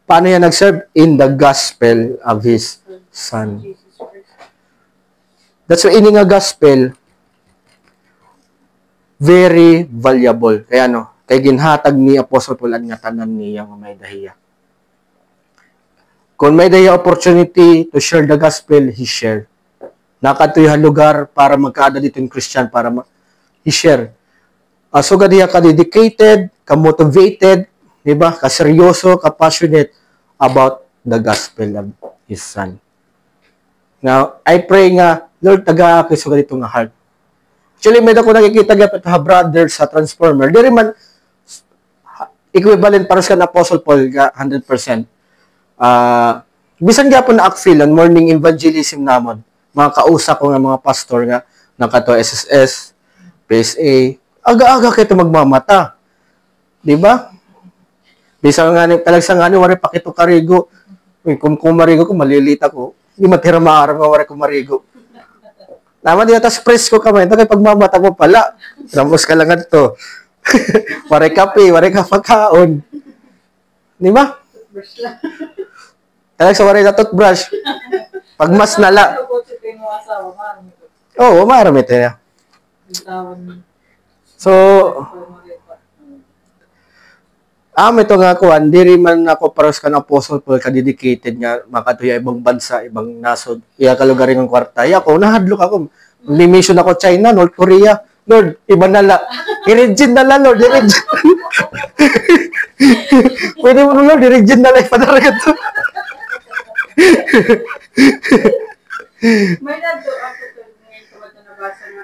paano niya nag-serve? In the gospel of His Son. Jesus Christ. That's why ini nga gospel, very valuable. Kaya kay ginhatag ni Apostle Paul ang nga tanan niya nga may dahiya. Kung may dahiya opportunity to share the gospel, he share. Nakatoy lugar para magkaada dito yung Christian para he share. So gadiya ka dedicated, ka motivated, di ba? Ka seryoso, ka passionate about the gospel of His Son. Now, I pray nga, Lord, taga-aki so ganito nga heart. Actually, may ako nakikita gapit ha brother sa Transformer. Di rin man equivalent para sa Apostle Paul 100%. Bisan gyapon na akfil ang morning evangelism namon. Mga kausap ko nga mga pastor nga nakato SSS, PSA, aga-aga kayo magmamata. Di ba? Bisan nga talagsa nga ni wari pakito karigo. Kung marigo ko malilita ko. Di matira maaram nga wari ko marigo. Naman din atas presko kamay. Ito kay pagmamata mo pala. Ramos ka lang to. Waray kape, waray ka pagkaon. Di ba? Talagang sa waray na toothbrush. Pag mas nala. Oo, marami tayo. So, ito nga ko, hindi rin man ako paros ka ng Apostle Paul, ka-dedicated nga, makatuya ibang bansa, ibang nasod, iya kalugaring ang kwarta. Iya ko, nahadlok ako. Mission ako China, North Korea. Lord, iba nala. I-region nala, Lord, i-region. Pwede mo, Lord, i-region nala, ipadara to. May nado ako to ngayon ko na nabasa na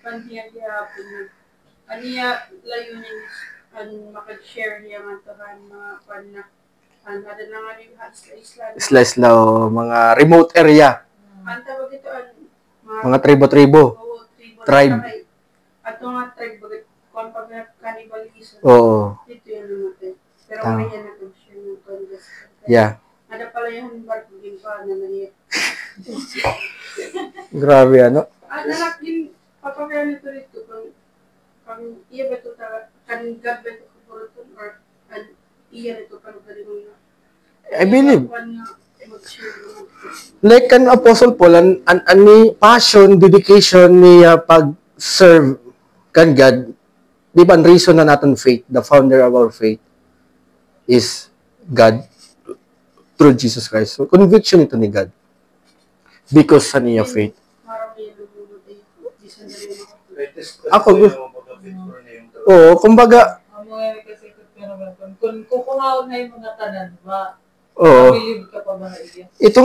paniya layo niya makag-share niya nga tahan mga pan na ada na nga rin Isla-isla o mga remote area. Ang tawag ito mga tribo-tribo. Tribe. Ato nga tribe bagay kung pag cannibalism. Oo. Dito yan naman. Pero may yan nag-share ng congress. Yeah. Ada pala yung bark din pa na naniya. Grabe ano. Nanak din papakaya nito rito kung iya ba ito kan God ba ito kapurutun or iya nito kung ganun I believe. Like an Apostle Paul, ani passion, dedication niya pag-serve kan God, di ba ang reason na natin faith, the founder of our faith, is God through Jesus Christ. So, conviction ito ni God. Because sa niya faith. Ako, oo, kumbaga, Ang mga kasi kung kukunawon na yung mga tanan, oo. believe ka pa ba na iya? Ito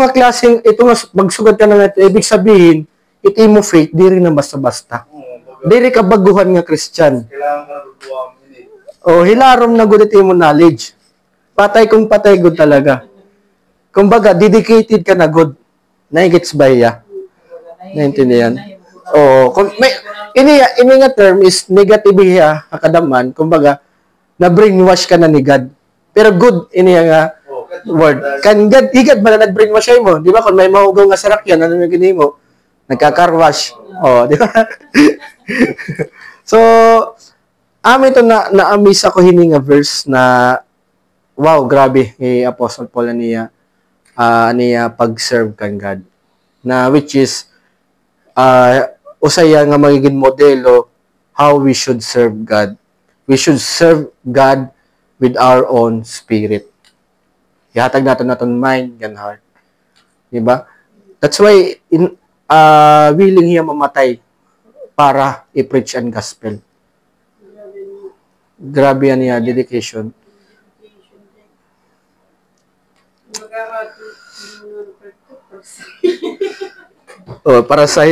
nga, magsugad ka na nga ito, ibig sabihin, iti mo faith, di rin na basta-basta. Di rin ka baguhan nga Christian. Kailangan ka natutuwa mo yun O, hilarom na good iti mo knowledge. Patay kung patay good talaga. Kumbaga, dedicated ka na good. Naigits ba iya? Naintindihan? Oo. Ini nga term is negative iya, akadaman. Kumbaga, na-brainwash ka na ni God. Pero good, ini nga word. Kan God, igad ba na nag-brainwash ay mo? Di ba? Kung may mahugaw nga sarakyan, ano yung gini mo? Nagka-carwash. Oh, di ba? So, amin ito na-amaze ako hininga verse na wow, grabe, Apostle Paul niya pag-serve kan God. Na which is usaya nga magiging modelo how we should serve God. We should serve God with our own spirit. Ihatag natin mind and heart. Diba? That's why willing siya mamatay para i-preach ang gospel. Grabe yan niya, dedication. Oh, para sa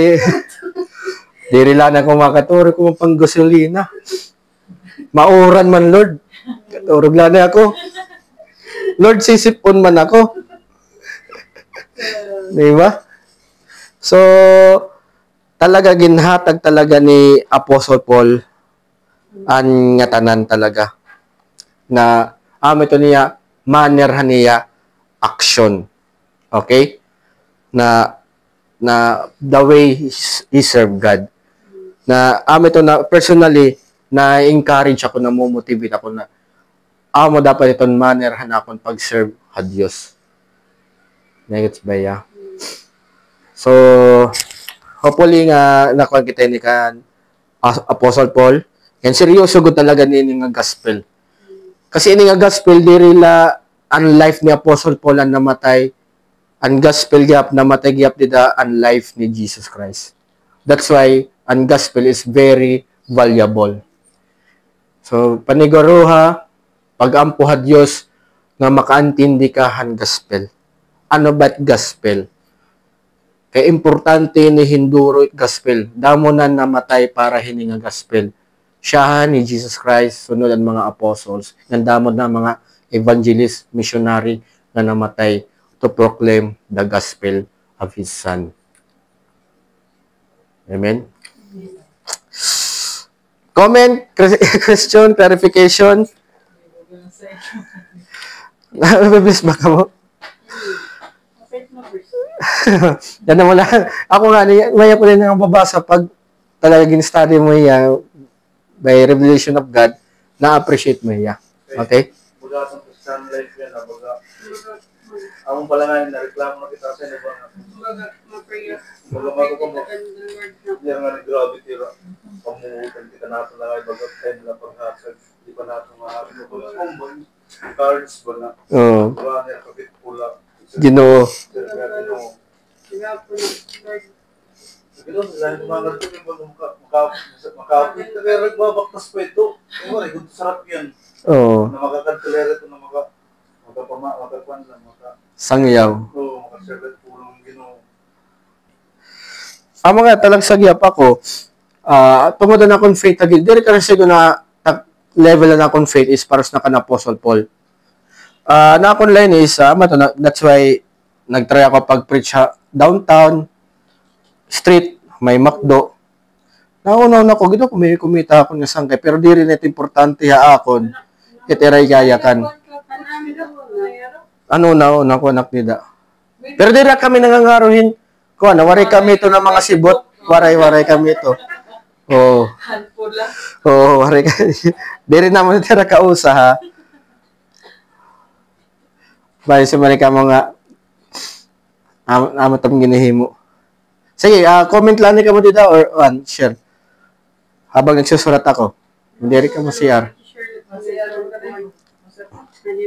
diri lang ako makaturo ko pang gasolina. Mauran man, Lord. Katurog lang ako. Lord, sisipon man ako. Di ba? So, talaga ginhatag talaga ni Apostle Paul ang ngatanan talaga na ito niya manner niya action. Okay? Na the way he serve God. Na ito na personally na encourage ako, na motivate ako na mo dapat itong manner hanapon pag-serve sa Diyos. Negets ba ya? So, hopefully nga nakuha kita ni kan Apostle Paul. Yan seryoso gud talaga ni nga gospel. Kasi ini nga gospel diri la ang life ni Apostle Paul ang namatay. Ang gospel gap namatay gap dida ang life ni Jesus Christ. That's why ang gospel is very valuable. So, paniguruha, pag-ampuha Diyos nga makaantindi ka han gospel. Ano ba't gospel? Kaya importante ni hinduro it gospel. Damo na namatay para hininga gospel. Siya ni Jesus Christ, sunod ang mga apostles, ng damo na mga evangelist, missionary na namatay to proclaim the gospel of His Son. Amen? Comment, question, clarification? Nabibis ba ka mo? Yan na mo lang. Ako nga, maya po rin ang babasa pag talaga gin-study mo yan by revelation of God, na-appreciate mo yan. Okay? Baga sa Christian life yan, baga. Among pala nga, nareklamo na kita sa iba nga. Ma-prayer. Baga magkakamo. Yan nga ni gravity ra. Pamungutan kita nato na nga, baga tayo nila paghasag. Di pa nato mahapin. Baga kumbang cards ba na? Oo. Baga nga kapit pula. Ginoo. Ginoo. Diba po na, Lord, Ginoo, dahil mga ganito yung makapit. Kaya nagbabaktas pa ito. Kaya wala, ito sarap yan. Oo. Na makakadkalera ito na makakuan lang. Sangyaw. Oo, makaservet po ng Ginoo. Ang mga talagsagya pa ko, tungod na akong faith agad. Diri ka rin siguro na level na akong faith is paros na ka na Apostle Paul. Na akong line is, that's why nag-try ako pag-preach downtown, street, may McDo. Naunaw na ko, gito may kumita ako ng sangkay, pero di rin ito importante akon, itiray gayakan. Ano na ko anak nida. Pero di rin kami nangangaruhin, waray kami ito ng mga sibot, waray kami ito. Oo. Handful lang. Oo, waray kami. Di rin naman tira kausa ha. Bayan sa mga mga amatang ginihimo. Sige, comment lang ni ka mo dito or share. Habang nagsusulat ako. Hindi rin ka ma-CR.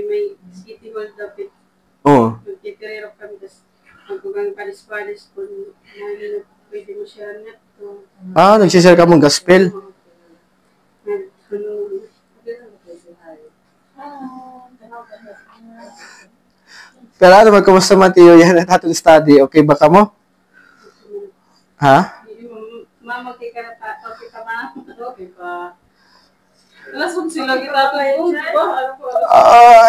may city hall dapat. Oo. Magtitirero kami, tapos magkugang palis-palis kung pwede mo share net to. Nagsishare ka mong gospel. Pero ano man, kumusta man tiyo yan at atong study? Okay ba ka mo? Ha? Mama, okay ka na pa? Okay ka ba? Okay pa. Alas 11 lagi tayo. Alam ko.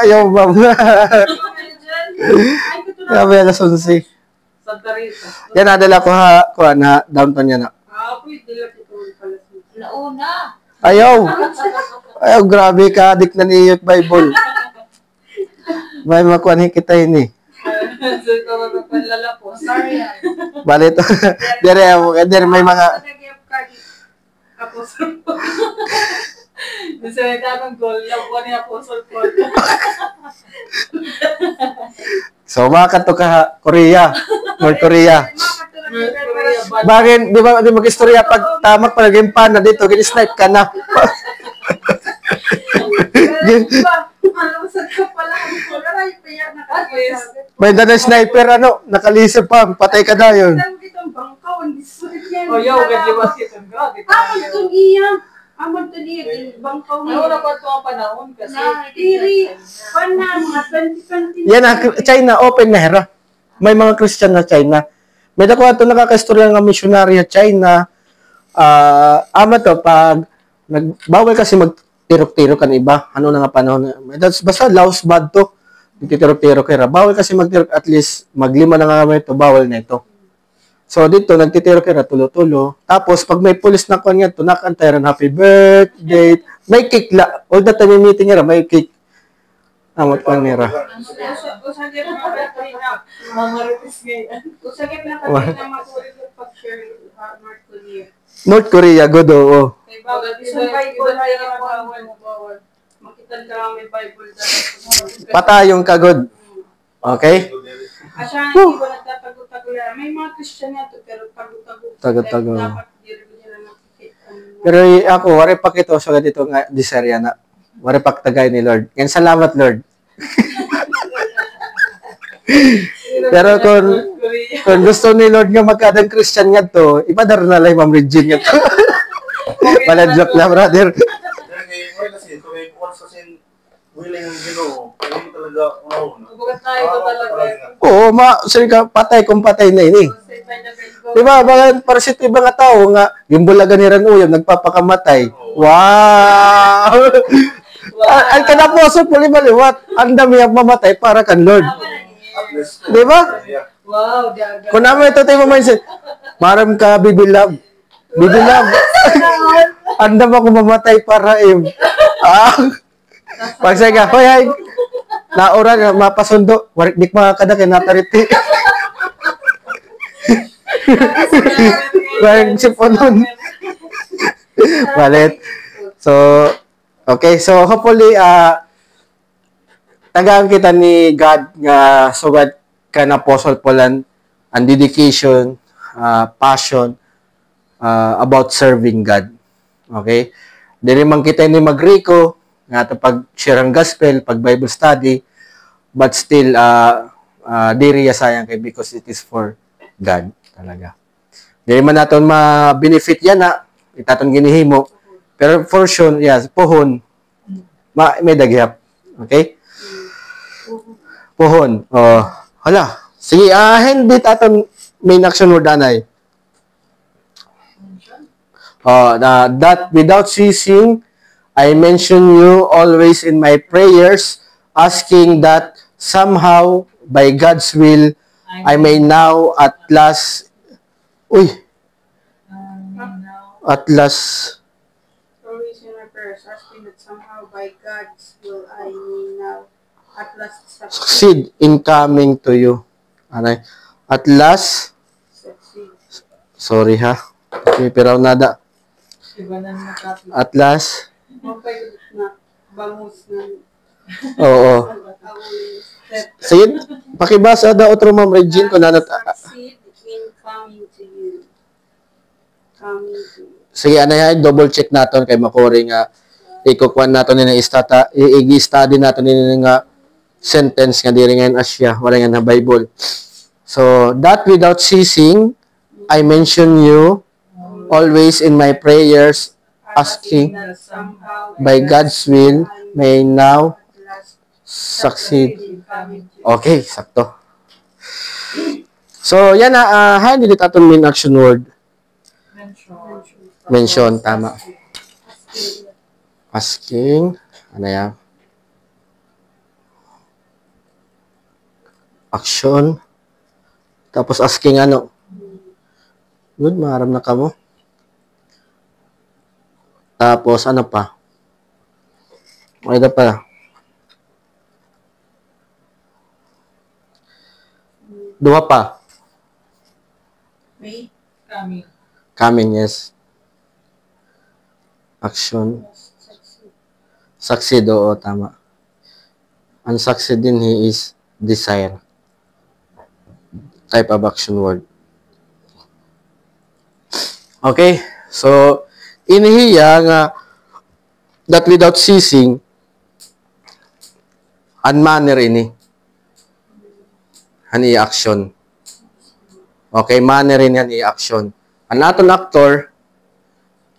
Ayaw ba? Ay, ito na. Grabe, alas 11. Santa Rita. Yan, nadala ko na downtown yan. Pwede lang ito pala. Launa. Ayaw, grabe ka. Adik na ni Bible. May makuha kita yun eh. So, ikaw ang panlala po. Sorry yan. Bali ito. Dire may mga... Apostle po. Kasi nagtanong goal lang po ni Apostle Paul. So, makato ka Korea. North Korea. Bakit, di ba, mag-istorya pag tamak pa naging pan na dito, gini-snipe ka na. Malusad ka pala. May na sniper, nakalisip pa, patay ka na yun. O yaw, gadiwas ito. Grabe. Amon to niya, bangkaw Ayaw na pa ito ang panahon kasi. Tiri, pana, mga 2020. Yan China, open na hera. May mga Christian na China. May dako ato nakakastorya nga missionary sa China. Ama to, pag nagbawal kasi magtirok-tirok kan iba. Ano na nga panahon. Basta laos bad to. Nagtitirok-tirok kaya. Bawal kasi magtirok, at least maglima na nga may to, bawal na ito. So, dito, nagtitiro kaya tulo-tulo. Tapos, pag may pulis na kanya, nakantay rin, happy birthday. May cake la. All the time may meeting nila, may cake. Amot pa nira. Usagip na kayo Mamaritis ngayon. Usagip na kayo na makulit yung pag-share North Korea. North Korea, good, oo. Kay Bawal, isang Bible na yung bawal. Makitan ka may Bible dahil. Patayong kagod. Okay? Asya, hindi ko nagtatago-tago yan. May mga Christian nga to, pero tago-tago. Tago-tago. Dapat di rin nila nakikita. Pero ako, wari pa kito sa ganito nga, diserya na. Wari pa tagay ni Lord. Yan, salamat, Lord. Pero kung gusto ni Lord nga magkadang Christian nga to, ipadar na lang Ma'am Regine nga to. Wala joke na, brother. Kasi kung may once kasi willing ang Ginoo, hindi talaga una. Bugat tayo ito talaga. Oo, sorry ka, patay kung patay na ini. Diba, para si ibang nga tao nga, yung bulaga ni Ranuyam, nagpapakamatay. Wow! Ay, kanaposo, puli-maliwat. Ang dami ang mamatay para kan Lord. Diba? Wow, diaga. Kung naman ito tayo mindset, maram ka, bibilab. Bibilab. Ang dami ako mamatay para Pagsaga, hoy, ay, naura nga, mapasundo, warik mga kadak, natariti. Warik siponon. Walit. So, okay, so hopefully, tagaan kita ni God nga sugad ka na Apostle Paul ang dedication, passion, about serving God. Okay? Dili man kita ni Magrico, nga ito pag-share ang gospel, pag-Bible study, but still, diri sayang kay because it is for God talaga. Dili man natin ma-benefit yan itaton ginihimo, pero for sure, yes, pohon, may daghap. Okay? Pohon. Hala. Sige, hindi aton main action word anay. That without ceasing, I mention you always in my prayers, asking that somehow, by God's will, I may now at last, at last, Always in my prayers, asking that somehow by God's will I may now at last succeed in coming to you. Anay. At last, Succeed. sorry ha, may piraw nada. Iba na nakapit. At last, Okay na bangus na oo. Sige, pakibasa daw otro Ma'am Regine kung nanat. succeed in coming to you. Coming to you. Sige, anay, double check naton kay makuri nga ikukuan naton ni i-study naton ni nga sentence nga diri nga Asya, wala nga na Bible. So, that without ceasing, I mention you always in my prayers, asking that somehow by God's will may now succeed. coming to Okay, sakto. So, yan na, hindi dito aton main action word. Mention, tama. Asking, ano yan? Action. Tapos asking ano? Good, maharap na ka mo. Tapos, ano pa? May na pa. Dua pa. May coming. Coming, yes. Action. Succeed, oo, tama. Unsucceed din, he is desire. Type of action word. Okay, so, inihiya nga that without ceasing, unmanner ini. Hani action. Okay, manner ini hani action. Ang aton actor,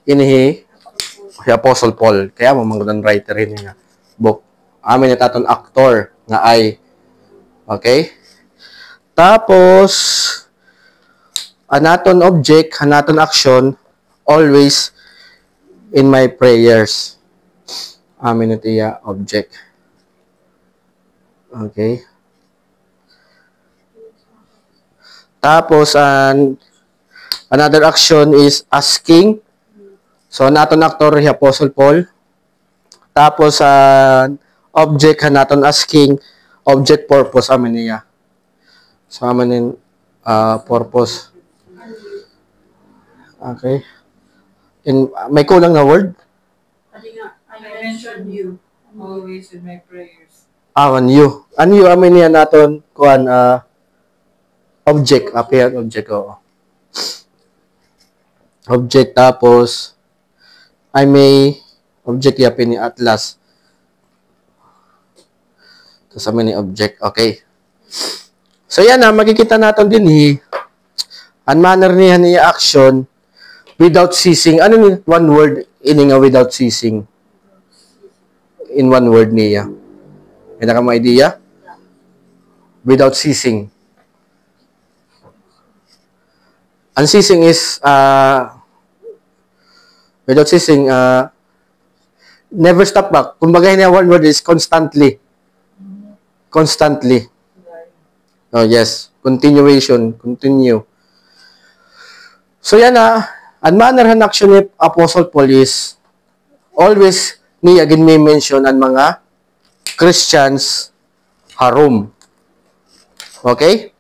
inihi, si Apostle Paul. Kaya mo manggudan writer ini nga book. Amin na aton actor nga ay. Okay? Tapos, anaton object, anaton action, always in my prayers. Amin ito ya, object. Okay. Tapos, another action is asking. So, naton actor, si Apostle Paul. Tapos, object, naton asking, object purpose, amin niya. So, amin purpose. Okay. May kulang na word? Kasi nga, I I mentioned you. Always in my prayers. An you. An you, amin niya naton, kuhan, object, appear object, oo. Object, tapos, I may, object, yapin ni Atlas. Tapos, amin ni object, okay. So, yan na, makikita natin din, ang manner niya action, without ceasing. Ano ni one word ini nga without ceasing? In one word niya. May naka mo idea? Without ceasing. Ang ceasing is without ceasing never stop back. Kumbaga niya one word is constantly. Constantly. Oh yes, continuation, continue. So yan ang manner ng action ni Apostle Paul is always niya again may mention ang mga Christians harom. Okay?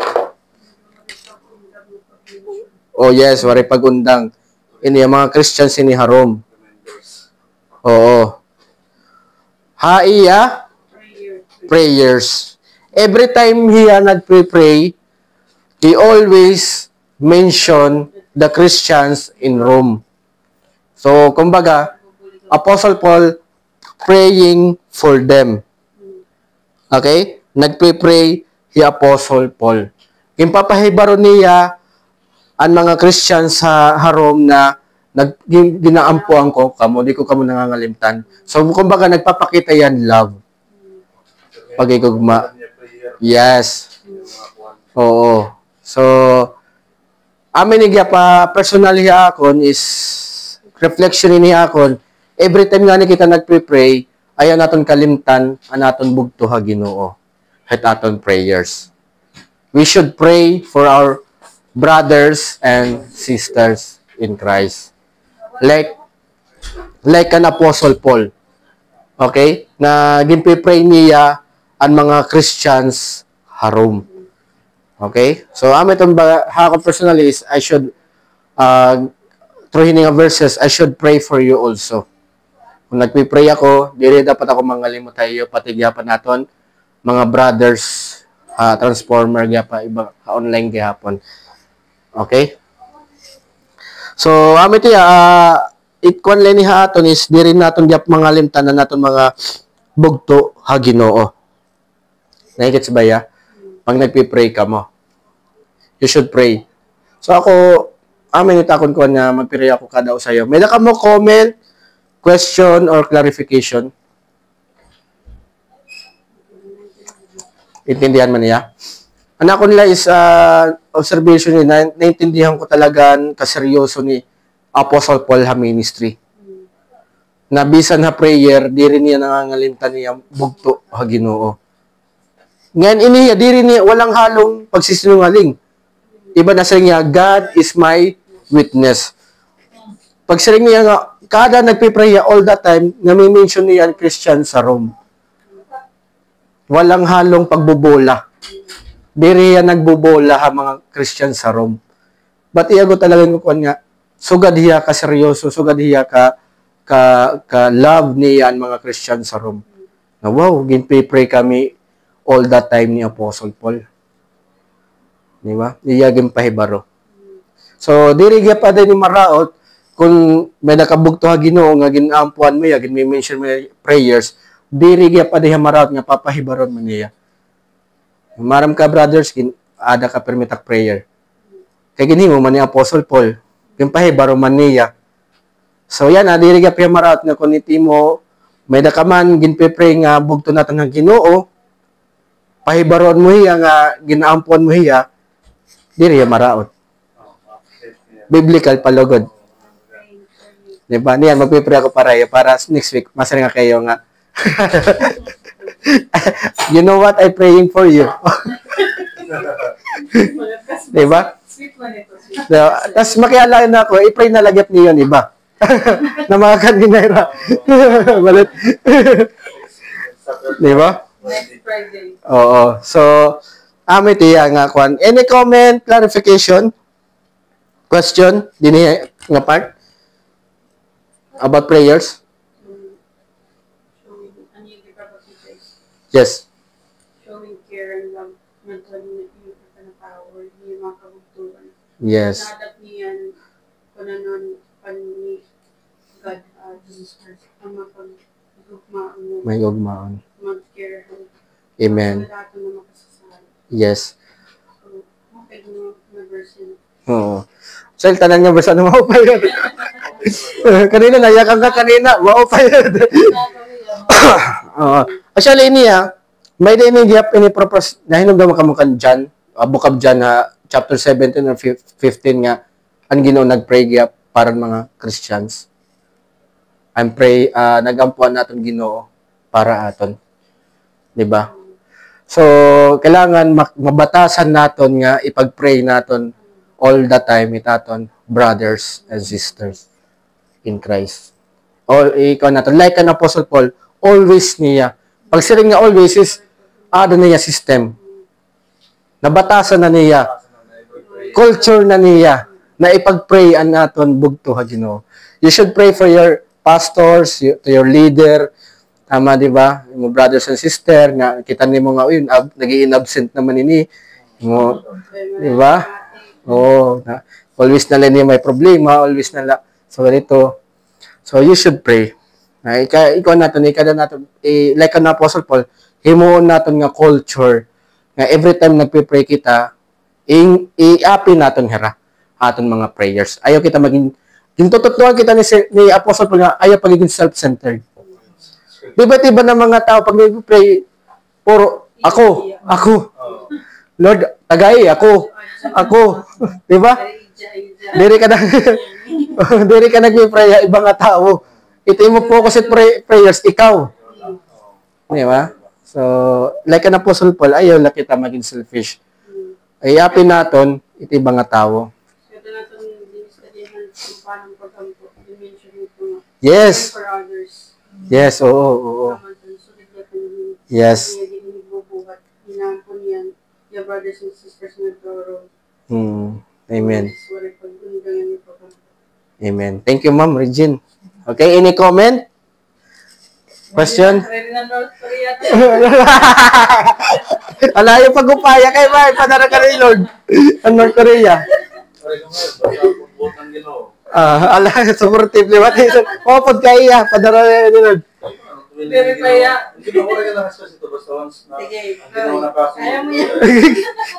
Oh yes, wari pagundang. Ini ang mga Christians ini harom. Oo. Haiya prayers. Every time hiya nagpre-pray, he always mention the Christians in Rome. So, kumbaga, Apostle Paul praying for them. Okay? Nagpre-pray si Apostle Paul. Impapahibaro niya ang mga Christians sa Rome na ginaampuan ko kamo, di ko kamo nangangalimtan. So, kumbaga, nagpapakita yan love. Pagigugma. Yes. Oo. So, amin niya pa, personally akon is, reflection niya akon, every time nga kita nagpre-pray, ayaw naton kalimtan, anaton bugto ha Ginoo. Het aton prayers. We should pray for our brothers and sisters in Christ. Like an Apostle Paul. Okay? Na ginpre-pray niya ang mga Christians harom. Okay? So, amin itong hako personally is, I should, through hininga verses, I should pray for you also. Kung nagpipray ako, dili dapat ako mangalimot tayo, patigyapan naton, mga brothers, transformer, gyapa, iba, online gyapon. Okay? So, amin ito ikwan lang ni haton is, di rin naton gyap mga limtanan naton mga bugto ha Ginoo. Nakikits ba ya? Pag nagpipray ka mo, you should pray. So ako, amin itakon ko nga magpiraya ako kada usayo. May naka mo comment, question, or clarification? Intindihan man niya? Anak ko nila is observation ni naintindihan ko talaga kaseryoso ni Apostle Paul ha ministry. Nabisan ha prayer, di rin niya nangangalintan niya bugto ha Ginoo. Ngayon iniya, di rin niya walang halong pagsisinungaling. Iba na sa niya, God is my witness. Pag siring niya nga, kada nagpipray all the time, nami-mention niya ang Christian sa Rome. Walang halong pagbobola. Diri yan nagbobola ha mga Christian sa Rome. But iyago talaga ko nga, sugad hiya ka seryoso, sugad hiya ka love niya ang mga Christian sa Rome. Na wow, ginpipray kami all the time ni Apostle Paul. Di ba? Iyagin pahibaro. So, diri gyud pa din maraot kung may nakabugto ha Ginoo nga ginampuan mo ya, gin-mention mo prayers, diri gyud pa din maraot nga papahibaron man niya. Maram ka brothers, ada ka permitak prayer. Kay ginhimo man ni Apostle Paul, ginpahibaro man niya. So yan, diri gyud pa maraot nga kun mo may nakaman ginpe-pray nga bugto naton nga Ginoo, pahibaron mo hiya nga ginaampuan mo hiya, diri maraot. Biblical palugod. Diba? Niyan, magpipray ako para next week, masaya nga kayo nga. You know what? I'm praying for you. Diba? Sweet man ito. Tapos makialain na ako, i-pray na lagyat niyo yun, iba. Na mga kaninaira. Balit. Diba? Next Friday. Oo. So, amit iya nga kwan. Any comment, clarification? Question? Dini nga part? About prayers? Showing, ano yung ipapakita is Yes. showing care and love. Mentally, yung power, yung mga kabugtuan. Yes. Nadat niyan, kunanon, pan ni God, Jesus Christ, ang mapag-gugmaan mo, May gugmaon. mag-care. Amen. Wala ito na makasasal. Yes. So, okay mo na version. Oo. So, tanan nga basta na maupay yun. Kanina, nayakan ka kanina, maupay yun. Oo. Actually, niya, may din niya pinipropose, nahinong ka mo kan John, Book of John, chapter 17 or 15 nga, ang Ginoo nag-pray niya para mga Christians. I'm pray, nagampuan natin Ginoo para aton. Diba? So, kailangan mabatasan naton nga, ipag-pray naton all the time itaton, brothers and sisters in Christ. Ikaw naton, like an Apostle Paul, always niya. Pag siring nga always is, na niya system. Nabatasan na niya. Culture na niya. Na ipag-pray ang naton bugto ha Ginoo. You should pray for your pastors, to your leader. Tama, di ba? Yung brothers and sisters, nga, kita nimo nga, nag-i-in absent naman ini. Di ba? Oo. Always na lang niya may problema, always na lang. So, ganito. So, you should pray. Ikaw natin, like an Apostle Paul, himuon natin nga culture, nga every time nagpipray kita, i-api natin hera, aton mga prayers. Ayaw kita maging, gintututuan kita ni Apostle Paul nga, ayaw pagiging self-centered. Diba na mga tao, pag nagpipray, puro, ako. Lord, tagay, ako. Diba? Diri ka nagpipray, ibang nga tao. Ito yung focus at prayers, ikaw. Diba? So, like an Apostle Paul, ayaw lang kita maging selfish. Ay, naton, ito yung mga tao. Ito natin dinistadihan kung paano pagkampo. I-mention ito. Yes. For others. Yes, oo. Yes. Hinampon yan. Your brothers and sisters na doro. Amen. Amen. Thank you, Ma'am Regine. Okay, any comment? Question? Ready na North Korea. Ala, yung pag-upaya kay Ma'am, padara ka rin, Lord. Ang North Korea. Ala, supportive liwat. Popod ka iya, padara rin, Lord. Very kaya. Ginawa ka lang sa ito basta once na Sige. ginawa na kasi. Ayaw mo yan.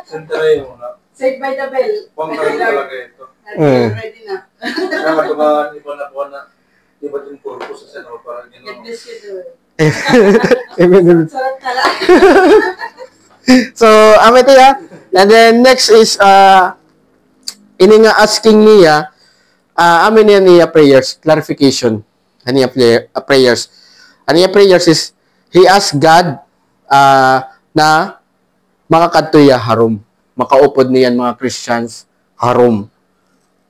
Sentray mo na. Saved by the bell. Pang talaga ito. Ready na. Kaya matumahan, iba na po na, iba yung purpose sa ano, parang God gano'n. bless you, Lord. Amen. Sarap tala. So, ame ito ya. And then next is ini nga asking niya amin niya prayers, clarification. Aniya prayers. Aniya prayers is he asked God na makakadto ya harom. Makaupod niyan mga Christians harom.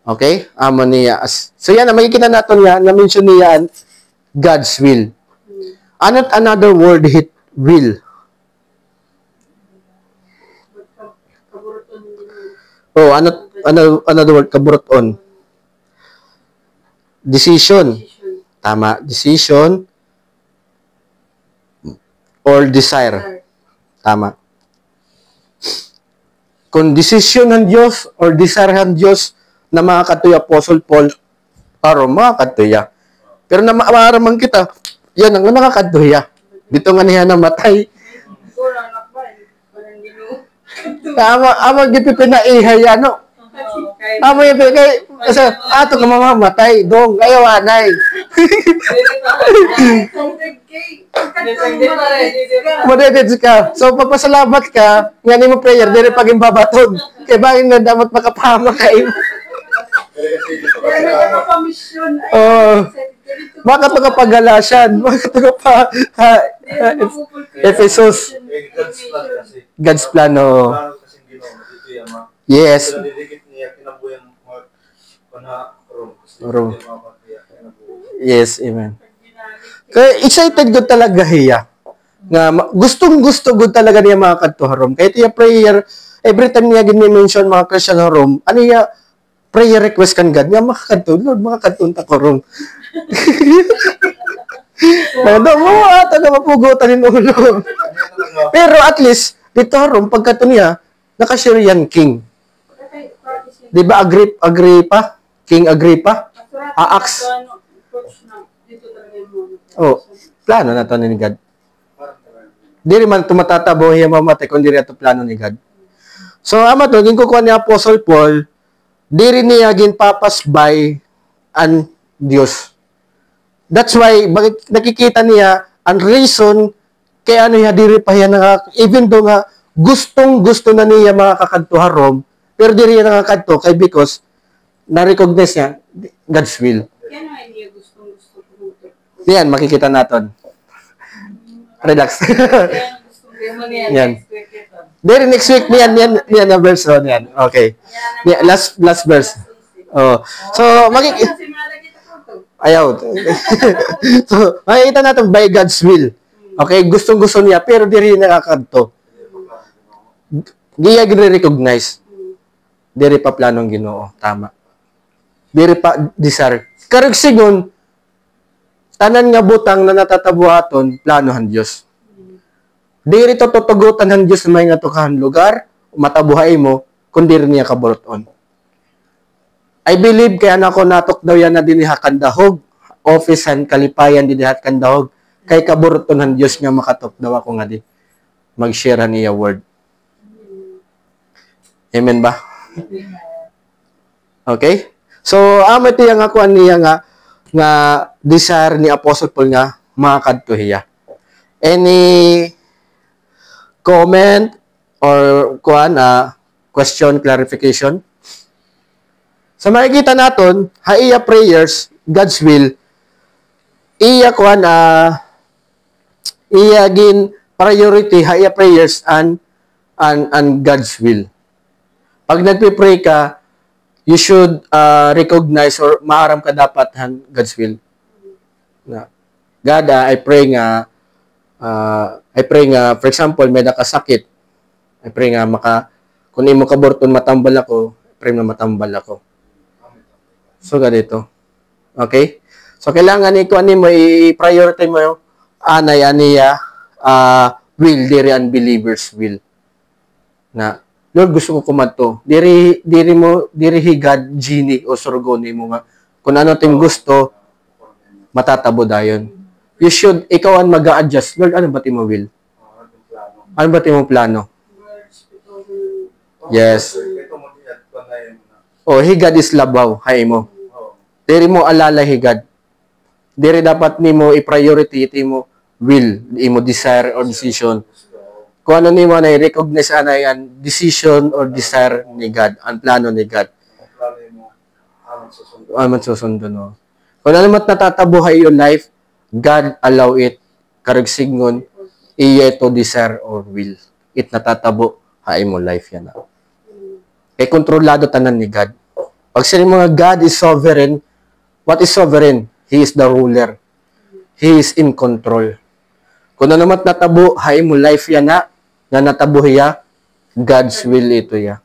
Okay? Amo niya. So yan, makikita natin yan, na-mention niya God's will. Anot another word hit will. Kaburuton din. Oh, another word, kaburuton. Decision. Tama. Decision or desire. Tama. Kung decision ng Diyos or desire ng Diyos na makakatuya Apostle Paul, para makakatuya. Pero na maaraman kita, yan ang nakakatuya. Dito nga niya namatay. Wala na ba? Parang gino. Ama gipipinaihay, ano? Ama yung kay kasi ato ka mamamatay dong ayaw anay. Modedits ka. So pagpasalamat ka, ngani mo prayer dire pag imbabaton. Kay bagay nga dapat makapahama kay. Baka to ka pagalasyan, baka to ka pa Ephesus. God's plan. Plano kasing ginawa, ito yan, ma. Yes. Sila didikit niya, kinabuyang mga Rom. Yes, amen. Kaya excited gud talaga hiya. Nga gustong-gusto gud talaga niya mga kadto harom. Kaya tiya prayer every time niya gini-mention mga Christian harom, ano niya prayer request kan God nga makakadto, Lord makakadto ta harom. Mado mo ata na mapugutan ni ulo. Pero at least dito harom pagkadto niya naka-Syrian king. Di ba Agrippa? King Agrippa? Aaks. Oh, plano na to ni God. Diri man tumatatabo hiya mamatay kung diri ato plano ni God. So ama to ginkukuha ni Apostle Paul, diri niya ginpapasbay ang Dios. That's why bakit nakikita niya ang reason kaya ano niya diri pa hiya even though nga gustong-gusto na niya makakadto harom, pero diri niya nakakadto kay because na-recognize niya God's will. Yan ang niya gustong-gusto pumunta. Yan, makikita natin. Relax. Yan. Then next week niyan na verse on yan. Okay. Yeah, last verse. Oh. So ayaw. So makikita natin by God's will. Okay, gustong-gusto niya pero diri nakakadto. Diya gire-recognize. Diri pa planong Ginoo, tama. Diri pa desire. Karag sigon tanan nga butang na natatabuhaton planohan Dios. Diri to tutugutan ng Dios may nga tukahan lugar, matabuhay mo kun diri niya kaburuton. I believe kaya nako natok daw yan na diniha kandahog, office and kalipayan dinihat kandahog, kay kaburuton ng Dios nga makatok daw ako nga di mag-share niya word. Amen ba? Okay? So amo tiya nga kuan niya nga desire ni Apostle Paul nga makakadto hiya. Any comment or kuan question, clarification? So makikita naton, haiya prayers, God's will, iya kuan iya gin priority haiya prayers and God's will. Pag nagpe-pray ka, you should recognize or maaram ka dapat God's will. God, I pray nga for example may nakasakit. I pray nga kung imo kaborton matambal ako, pray na matambal ako. So ganito. Okay? So kailangan iko ani mo i-prioritize mo anay aniya will diri unbelievers will. Na Lord, gusto ko kumadto. Diri higad genie o surgoni mo nga. Kung ano ting gusto, matatabo dayon. You should, ikaw ang mag-a-adjust. Lord, ano ba mo will? Ano ba mo plano? Yes. O, higad is labaw, hay mo. Oo. Diri mo alala higad. Diri dapat nimo i-priority iti mo will, imo desire or decision. Kung ano nimo na i-recognize ana yan, decision or desire ni God, ang plano ni God. Ang plano mo, aman susunod. Aman susundo, no? Kung ano mat natatabuhay yung life, God allow it, karagsignon, iya ito desire or will. It natatabo, hay mo life yan. Eh, kontrolado tanan ni God. Pag sinabi mga God is sovereign, what is sovereign? He is the ruler. He is in control. Kung ano mat natabo, hay mo life yan na natabo hiya, God's will ito ya.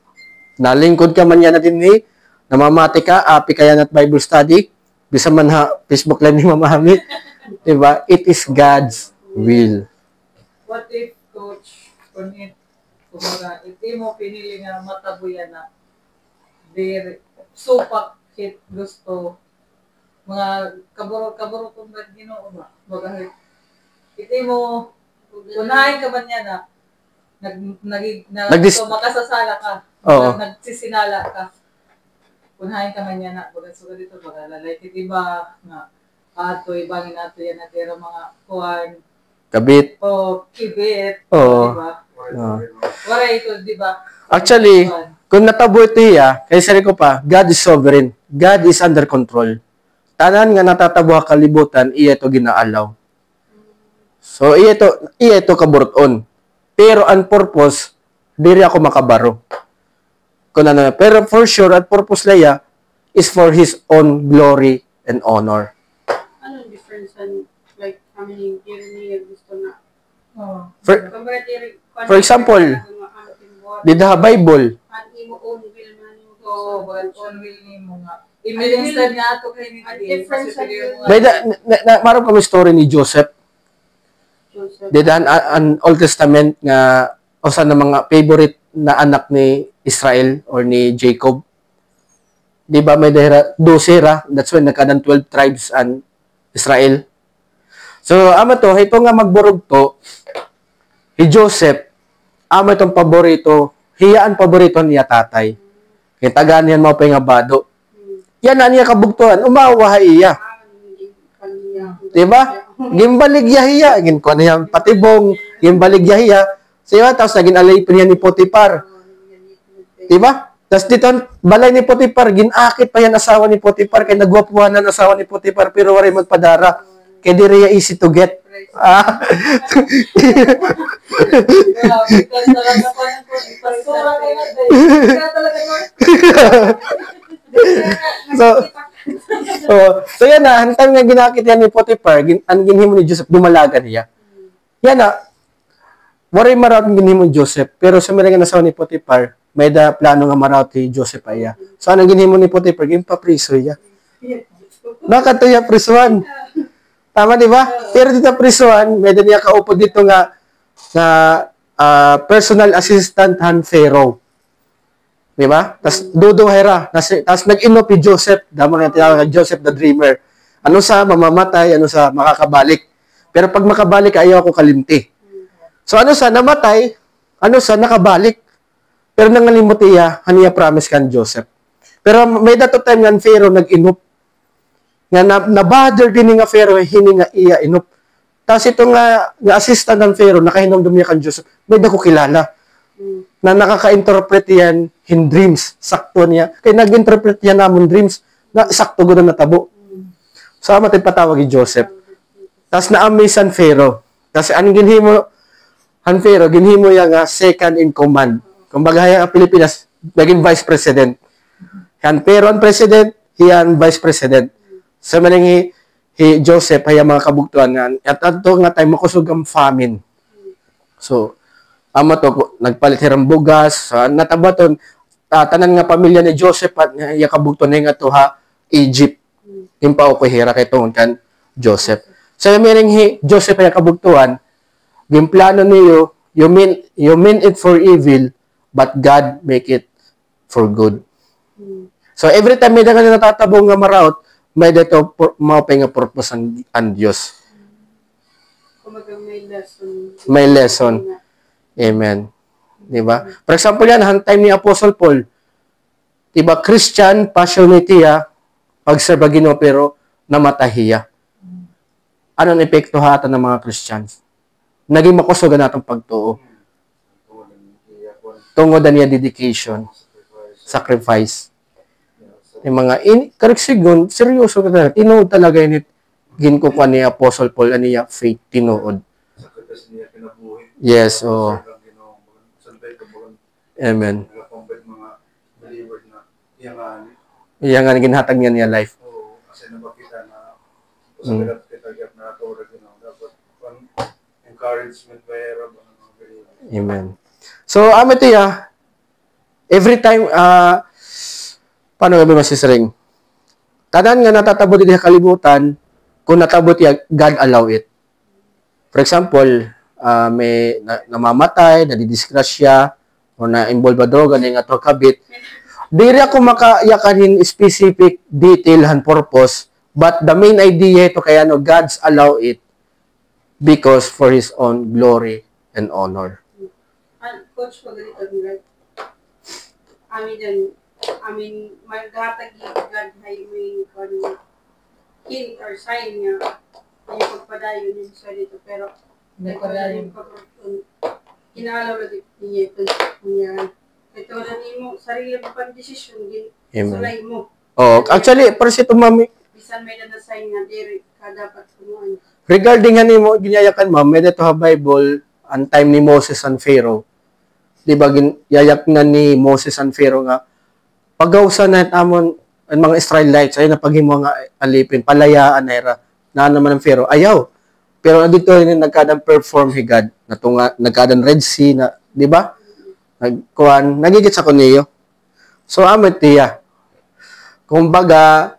Nalingkod ka man yan natin ni, namamati ka, api kaya nat Bible study, bisa man ha, Facebook lang ni mamami. Diba? It is God's will. What if, Coach, kumbaga, iti mo pinili nga matabuyan na very supak hit gusto mga kaburo kung ba't ginoo ba? Baga, iti mo, unahin ka ba niya na Nagdis- so makasasala ka, Oo. nagsisinala ka. Unahin ka man niya na, baga suga dito, baga lalay, iti ba nga, ato, ibangin nato yan natira mga kuwan, Kabit. o kibit, Oo. diba? Oo. Wala ito, diba? Actually, kung natabo ito hiya, kaya sabi ko pa, God is sovereign. God is under control. Tanan nga natatabuha kalibutan, iya ito ginaalaw. So, iya ito kaburuton. Pero ang purpose, diri ako makabaro. Kung ano, pero for sure, ang purpose laya is for His own glory and honor. Anong difference and like how many years niya gusto na? Oh. For example, Did the Bible, Ang imo own will man yung Oo, but on will ni mo nga. I-minister niya ato kay ni Ang Adi. difference Kasi pili mo may nga. maroon kami story ni Joseph. Joseph. Did an Old Testament nga usa na mga favorite na anak ni Israel or ni Jacob. Di ba may dahera 12 ra, that's why nagkadan 12 tribes an Israel. So ama to, ito nga magburog to, si Joseph, ama itong paborito, hiya ang paborito niya tatay. Kaya tagaan yan mo pa nga bado. Yan na niya kabugtuan, umawa iya. Diba? Gimbalig yahiya, gin ko niya patibong, gimbalig yahiya. Siya tapos naging alay pa niya ni Potiphar. Diba? Tapos dito, balay ni Potiphar, ginakit pa yan asawa ni Potiphar, kaya nagwapuhan na asawa ni Potiphar, pero wala magpadara. Kaya di rin easy to get. Ah. Grabe, ka talaga pa ng pastora kay na day. Kaya talaga mo. So yan na, hantang nga ginakit yan ni Potiphar, ang ginhimo ni Joseph, dumalagan niya. Yan na, waray marawat ang ginhimo ni Joseph, pero sa mga nasawa ni Potiphar, may da plano nga marawat ni Joseph aya. So anong ginhimo ni Potiphar, gimpapriso ya. Bakit to ya prisuan? Tama, di ba? Pero dito prisuan, may da niya kaupo dito nga personal assistant han Pharaoh. Di ba? Tas Dodo Hera, tas nag-inop ni Joseph, damo nga tinawag Joseph the Dreamer. Ano sa mamamatay, ano sa makakabalik. Pero pag makabalik, ayaw ako kalimti. So ano sa namatay, ano sa nakabalik. Pero nangalimot iya, haniya promise kan Joseph. Pero may dato time nga Pharaoh nag-inop. Nga na-bother din nga Pharaoh, hini nga iya inop. Tapos ito nga assistant ng Pharaoh, nakahinomdom niya kan Joseph, may dako kilala. Na nakaka-interpret yan in dreams. Sakto niya. Kaya nag-interpret yan namon dreams, na sakto gano'n natabo. So, matay patawag ni Joseph. Tapos na-amaze ang Pharaoh. Tapos anong ginhimo, ang Pharaoh, ginhimo yan nga second in command. Kung bagay ang Pilipinas, naging vice president. Yan, pero ang president, yan vice president. So, maling Joseph, ay mga kabugtuan nga. At ito nga tayo, makusog ang famine. So, ama to, nagpalit hirang bugas, natabaton, tanan nga pamilya ni Joseph at iya kabugtuan na nga to ha, Egypt. Yung pa ako hira kay tungon kan Joseph. So, meaning Joseph ay kabugtuan, yung plano niyo, you mean it for evil, but God make it for good. So, every time may nga natatabong nga maraot, may dito maupay nga purpose ang Diyos. Kumaga may lesson. May lesson. Amen. Di ba? For example yan, time ni Apostle Paul, Diba, Christian, passionate ya, pag-serve Ginoo pero namatahiya. Anong epekto hata ng mga Christians? Naging makusugan natong pagtuo. Tungod niya dedication, sacrifice. Yung mga kariksigon, seryoso ka na. Tinuod talaga yun. Ginkukuha ni Apostle Paul, niya faith, tinuod. Yes, oh. Amen. Iya nga ginhatag niya life. Oo, kasi nabakita na sabigat kita na to dapat encouragement mayroon. Amen. So, ito ya, every time, paano nga ba masisring? Tanan nga natatabot iti kalibutan, kung natabot ya, God allow it. For example, may namamatay, nadidisgrasya, o na-involve droga, na nga to kabit, diri ako makayakanin specific detail and purpose, but the main idea ito kaya God's allow it because for His own glory and honor. Coach, pag-alito nila. Maghatag yung God ay may hint or sign niya ay pagpadayon yun sa dito. Pero, Nagpadayon. kinalaw na niya ito niya. Ito na mo, sarili mo pang desisyon, sulay mo. Oh, actually, para si mami, Bisan may na-sign nga, diri ka dapat kumuhan. regarding ano mo, ginyayakan ma'am, may dito ha Bible, ang time ni Moses and Pharaoh. Di ba, yayak na ni Moses and Pharaoh nga, pagawsan na amon ang mga Israelites, ay napaghimo nga alipin, palayaan na naman ng Pharaoh, ayaw. Pero dito rin nagkadang perform higad, nagkadang Red Sea, na, di ba? Nagigit sa kuniyo. So, amin tiya. Kumbaga,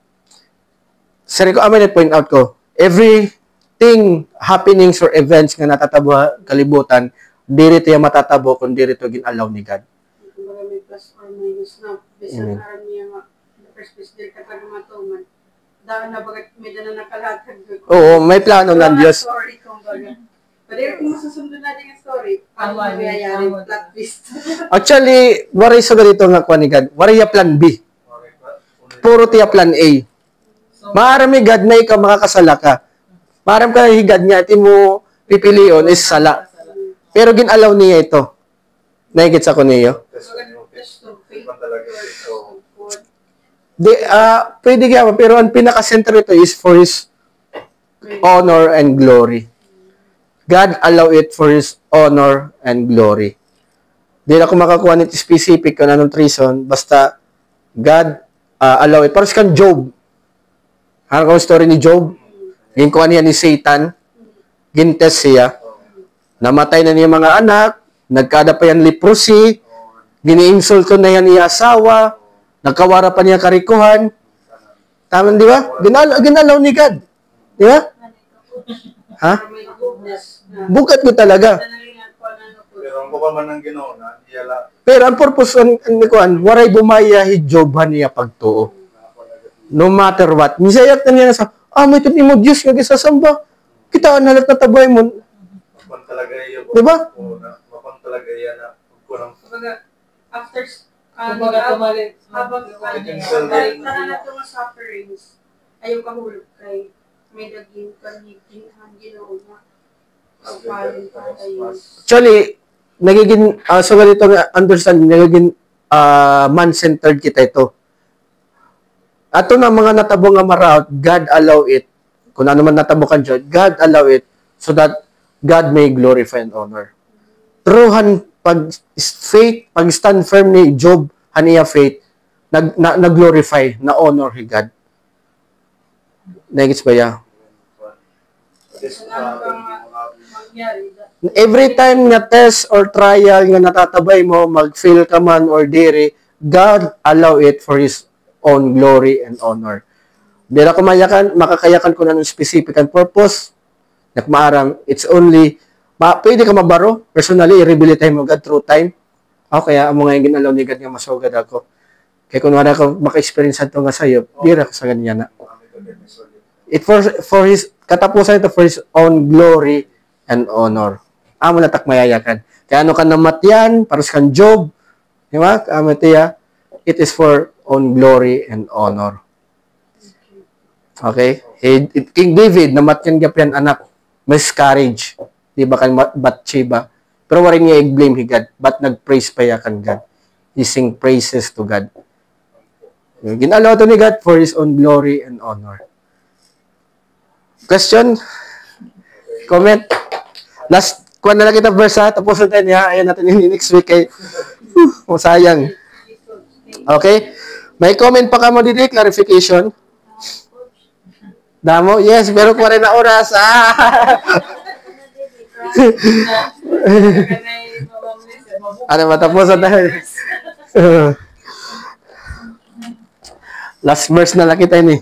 sari ko, amin point out ko, everything, happenings or events nga natatabo kalibutan, diri tiya matatabo kung diri to ginalaw ni God. Kumbaga may plus or minus na. Bisan aram niya nga, the first place, diri ka matuman. Daan na bagat may dana nakalatag. Oo, may plano ng Diyos. Sorry, kumbaga. Pero kung masusunod natin ang story, paano Tama, magyayari tama. plot twist? Actually, waray sa ganito nga kuha ni God. Waray ya plan B. Puro tiya plan A. Maarami God na ikaw makakasala ka. Maaram ka higad niya, iti mo pipilion is sala. Pero ginalaw niya ito. Naigit sa kuniyo. Pwede kaya, pero ang pinaka-center ito is for His honor and glory. God allow it for His honor and glory. Di na ako makakuha nito specific kung anong reason, basta God allow it. Parang kan Job. Harap ko story ni Job. Ginkuha niya ni Satan. Gintes siya. Namatay na niya mga anak. Nagkada pa yan leprosy. Gini-insulto na yan niya asawa. Nagkawara pa niya karikuhan. Tama, di ba? Ginalaw ni God. Di ba? Ha? Bukat ko talaga. Pero ang kupaman ng Ginoo na iyala Pero ang purpose ni kuan, waray bumaya hi Job niya pagtuo. No matter what. Misayak na niya sa, may ito mo Diyos nga gisasamba. Kita na nagtatabay mo. mapan talaga iyo. Diba? Mapan talaga iya na kurang Kumbaga, after, Kumbaga tumalit. habang balik na na ito mga sufferings, ayaw kahulog kay may daging kaniginghan ginoo nga. Pagpalin pa tayo. Actually, nagiging, so ganito nga understanding, nagiging man-centered kita ito. Ato na mga natabo nga maraot, God allow it. Kung ano man natabo kan Diyos, God allow it so that God may glorify and honor. Truhan, pag faith, pag stand firm ni Job, haniya faith, nag-glorify, na-honor ni God. Nagits ba ya? Every time nga test or trial nga natatabay mo, mag-fail ka man or diri, God allow it for His own glory and honor. Dira ko makakayakan ko na ng specific and purpose, nakmaaram, it's only, pwede ka mabaro, personally, i-rehabilitate mo God through time. Kaya amo nga yung ginalaw ni God nga masugad ako. Kaya kung wala ka maka-experience ito nga sa'yo, dira ka sa ganyan na. It for His, katapusan ito for His own glory and honor. Amo na tak mayayakan. Kaya ano ka namatyan, paras kang Job, di ba? Amo tiya, it is for own glory and honor. Okay? King David, namatyan gapyan anak, miscarriage. Di ba kan Bathsheba? Pero wala niya i-blame God, but nag-praise pa ya kan God. He sing praises to God. Ginalaw to ni God for His own glory and honor. Question? Comment? Last, kuha na lang kita verse ha, tapos natin ha, ayan natin yung next week kay, sayang. Okay? May comment pa ka mo dito, clarification? Damo? Yes, pero ko rin na oras. Ano, matapos na tayo. Last verse na lang kita yun eh.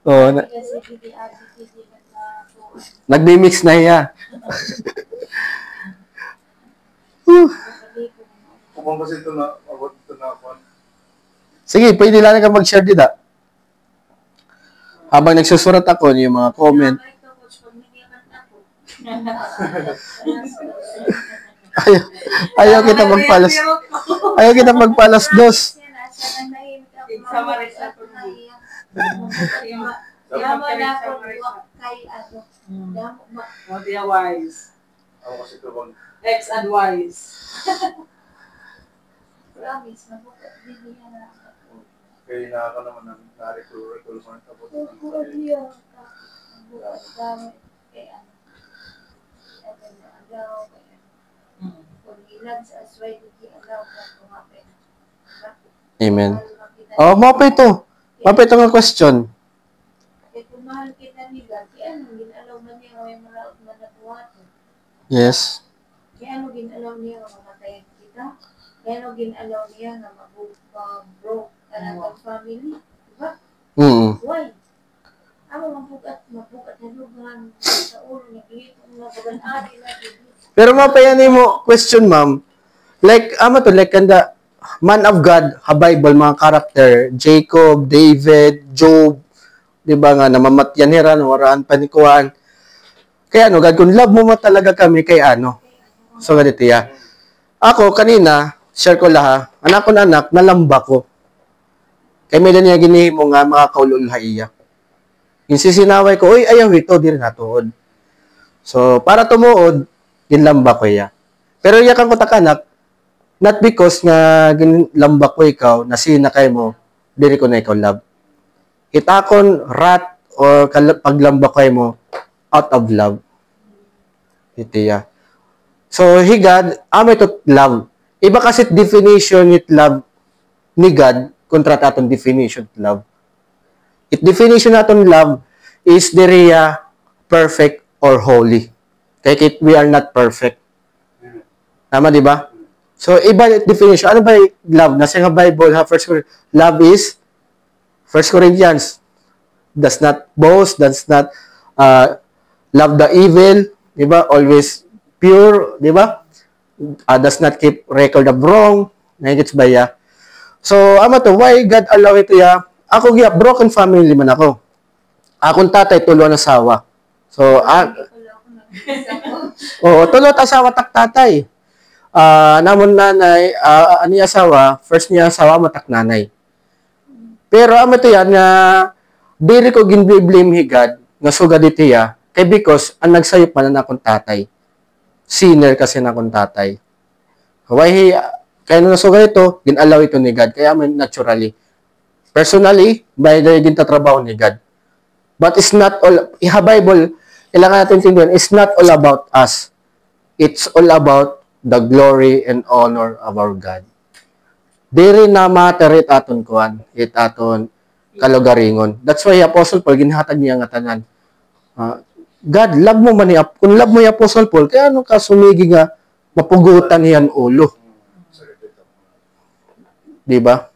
Oo. Nag-mix na iya. Kung ba ito na, abot ito na ako. Sige, pwede lang ka mag-share dito. Habang nagsusurat ako yung mga comment. Ayaw kita magpalas. Ayaw kita magpalas dos. Not the wise. Ako kasi ito bang X and wise. kaya inaaka naman ng narito sa tapos. Amen. Oh, mapa ito. Mapa ito nga question. Yes. Kaya ano ginalaw niya nga mamatayan kita? Kaya ano ginalaw niya nga mag-broke ka ng family? Diba? Why? Ano mabugat na lugan sa ulo niya, kung nabagan-ari na Pero mapayanin mo, question ma'am, like, like kanda, man of God, ha Bible, mga karakter, Jacob, David, Job, di ba nga, namamatyan nila, nawaraan panikuan. Kaya ano, God, kung love mo talaga kami, kay ano? So, ganito ya. Ako, kanina, share ko laha, anak ko na anak, nalamba ko. Kaya may niya ginihimo nga, mga kaululhaiya. Yung sisinaway ko, uy, ayaw ito, di rin natuod. So, para tumuod, ginlamba ko iya. Pero iya kang kutakanak, not because nga ginlamba ko ikaw, nasina kay mo, diri ko na ikaw love. Itakon rat or paglamba kay mo, out of love. Ito ya. So, higad, ito love. Iba kasi definition it love ni God, kontra aton definition it love. It definition natin love is the perfect or holy. Kaya we are not perfect. Tama, di ba? So, iba definition. Ano ba yung love? Nasa nga Bible, love is 1 Corinthians. Does not boast, does not love the evil, di ba? Always pure, di ba? Does not keep record of wrong. Nagigits ba ya? So, to, why God allow ito ya? Ako, broken family man ako. Akong tatay, tulong asawa. So, tulot asawa tak tatay. Namon nanay, ani asawa, first niya asawa matak nanay. Pero to yan nga diri ko ginblame higad nga sugad iti ya kay because ang nagsayop man na akong tatay. Sinner kasi na akong tatay. Why kaya nung nasugad ito, ginalaw ito ni God. Kaya naturally. Personally, by the gintatrabaho ni God. But it's not all, iha Bible, kailangan natin tingnan, it's not all about us. It's all about the glory and honor of our God. Diri na matter it aton kuan, it aton kalugaringon. That's why Apostle Paul, ginhatag niya nga tanan. God, love mo man ni kung love mo yung Apostle Paul, kaya ano ka sumigi nga, mapugutan niyan ulo. Diba?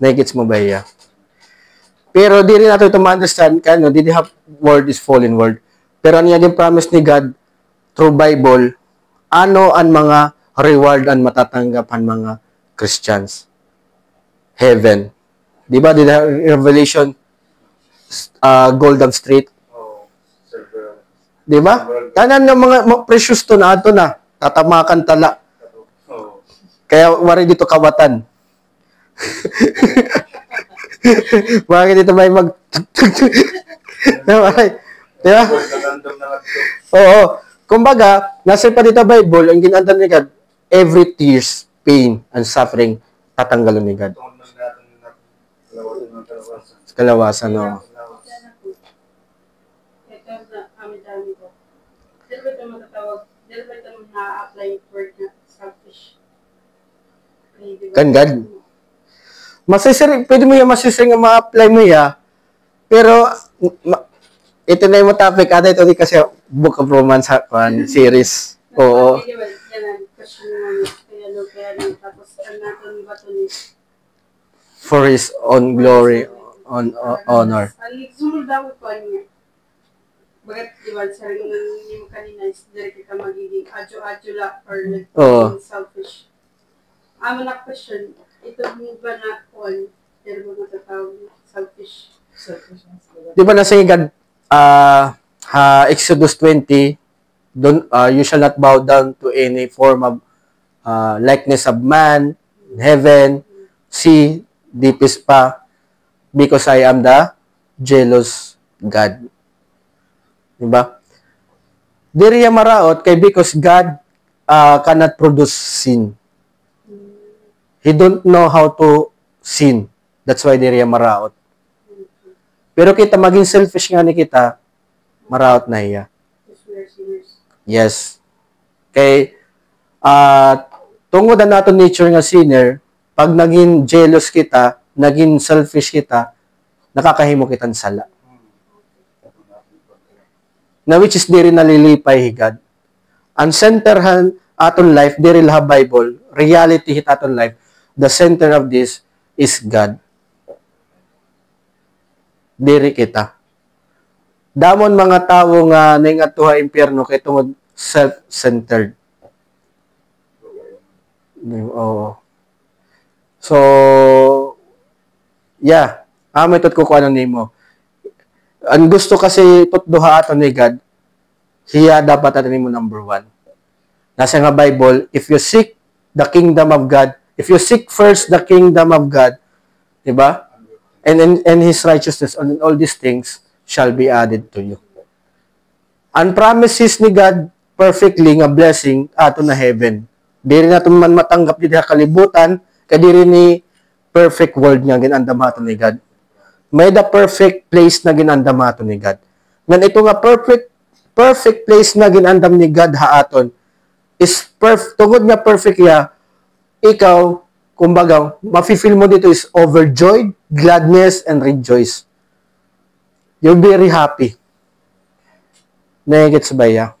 Nagets mo ba iya? Pero di rin natin ito ma-understand, kaya di have word is fallen word. Pero ano yung promise ni God through Bible, ano ang mga reward ang matatanggapan mga Christians? Heaven. Di ba? Di Revelation Golden Street? Di ba? Tanan ng mga precious to na ato na. Tatamakan tala. Kaya wari dito kawatan. Bakit dito may mag... Di ba? Nagandam na nga ito. Oo. Kumbaga, nasa pa dito Bible, ang ginandam ni God, every tears, pain, and suffering, tatanggalon ni God. Tungkol na natin na kalawasan ng kalawasan. Sa kalawasan, no? Ito na kami dami ko. Dito ba ito matatawag? Dito ba ito na-apply word na selfish? Okay, di ba? Kan God? Masisir, pwede mo yung masisir nga ma-apply mo ya, pero, ito na yung topic, ito di kasi Book of Romans series. Oo. Di ba? Yan ang question namin. Kaya tapos ang natin ba ito ni For His own glory, on honor. Ang sunod daw ko niya. Bakit, di ba, sabi ko mo kanina, is direct ka magiging adyo-adyo lang or Oo. selfish. Ang mga question, ito mo ba na on, pero mo matatawag na selfish? Di ba nasa God, Exodus 20, you shall not bow down to any form of likeness of man, heaven, sea, deepest pa, because I am the jealous God. Diba? Diri maraot kay because God cannot produce sin. He don't know how to sin. That's why diri maraot. Pero kita maging selfish nga ni kita, maraot na iya. Because we are sinners. Yes. Kay tungod na nato nature nga sinner, pag naging jealous kita, naging selfish kita, nakakahimo kitang sala. Na which is diri nalilipay higad. Ang centerhan aton life, diri laha Bible, reality hit aton life, the center of this is God. Diri kita. Damon mga tawo nga ningatuha impyerno kay tungod self-centered. Oo. So, yeah. Amitot ko ano nimo. Ang gusto kasi tutduha ato ni God, hiya dapat ato nimo number 1. Nasa nga Bible, if you seek the kingdom of God, if you seek first the kingdom of God, di ba? And His righteousness, and all these things shall be added to you. Ang promises ni God perfectly nga blessing ato na heaven. Diri na man matanggap dito sa kalibutan, kadiri ni perfect world nga ginandam ato ni God. May the perfect place na ginandam ato ni God. Ngan ito nga perfect place na ginandam ni God haaton is tungod nga perfect ya, ikaw, kumbaga, mafe-feel mo dito is overjoyed, gladness, and rejoice. You're very happy. Nagigits ba ya?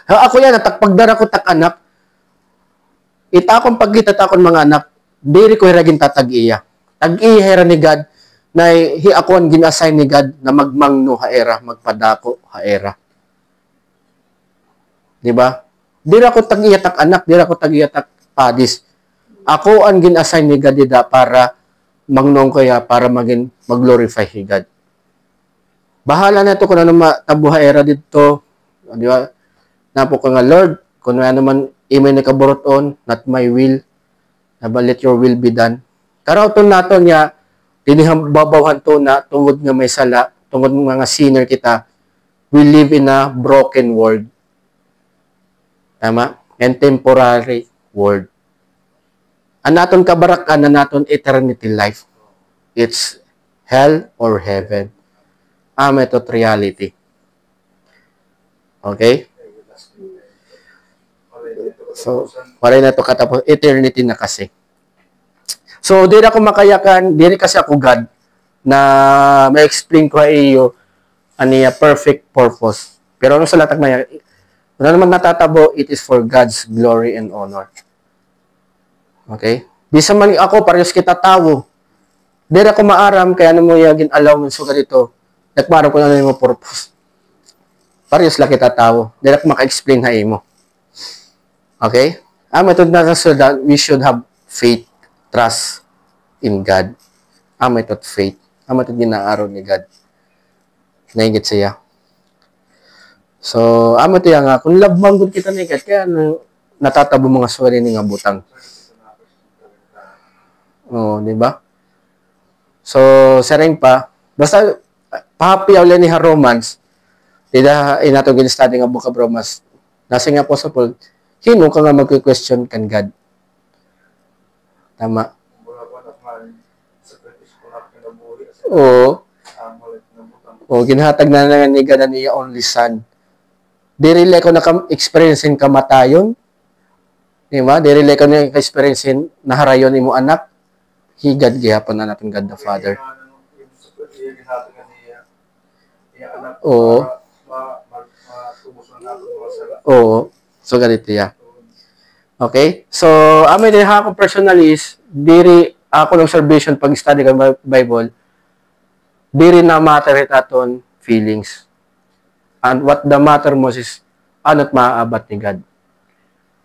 Ako yan, natakpagdara ko tak anak, itakong pagkita takon mga anak, diri ko hiragin tatag-iya. Tag-iya ni God, na ako ang gina-assign ni God na magmangno haera, magpadako haera. Di ba? Dira ko tag-iyatak anak, dira ko tag-iyatak padis. Ako ang gina-assign ni God dida para mangnong kaya, para mag-glorify ni God. Bahala na ito kung ano matabo haera dito. Di ba? Napo ko nga, Lord, kung ano man imay na kaburoton, not my will, but let your will be done. Karauton nato niya, dinihang babawhan to na tungod nga may sala, tungod nga sinner kita, we live in a broken world. Tama? And temporary world. Ang naton kabarakan na naton eternity life. It's hell or heaven. Ito reality. Okay? So, wala na ito katapos. Eternity na kasi. So, di ako makayakan, di kasi ako God na ma-explain ko iyo aniya perfect purpose. Pero ano sa latag na yan, ano naman natatabo, it is for God's glory and honor. Okay? Bisa man ako, parehas kita tao. Di ako maaram, kaya ano mo yung allowance ko ganito, nagmaram ko na yung purpose. Parehas lang kita tao. Di ako maka-explain ha mo. Okay? Ito na so that we should have faith, trust in God. Ito faith. Ito ginaaraw ni God. Naigit siya. So, ito yan nga. Kung love man good kita ni God, kaya natatabo mga swari ni nga butang. Oh, di ba? So, sareng pa, basta pahapi ulit ni Romans, inatong gin-study nga Book of Romans, nasa nga Apostle Paul, sino ka nga mag-question kan God? Tama. Oo. O, ginhatag na nga ni God na niya only son. Di rin ko naka-experiencein kamatayon. Di ba? Di rin ko naka-experiencein naharayon ni mo anak. Higad gihapon na natin God the Father. Oo. Oo. So, ganito ya. Okay? So, amin din ako personally is, diri ako ng observation pag study ka Bible, diri na matter it aton feelings. And what the matter most is, ano't maaabat ni God.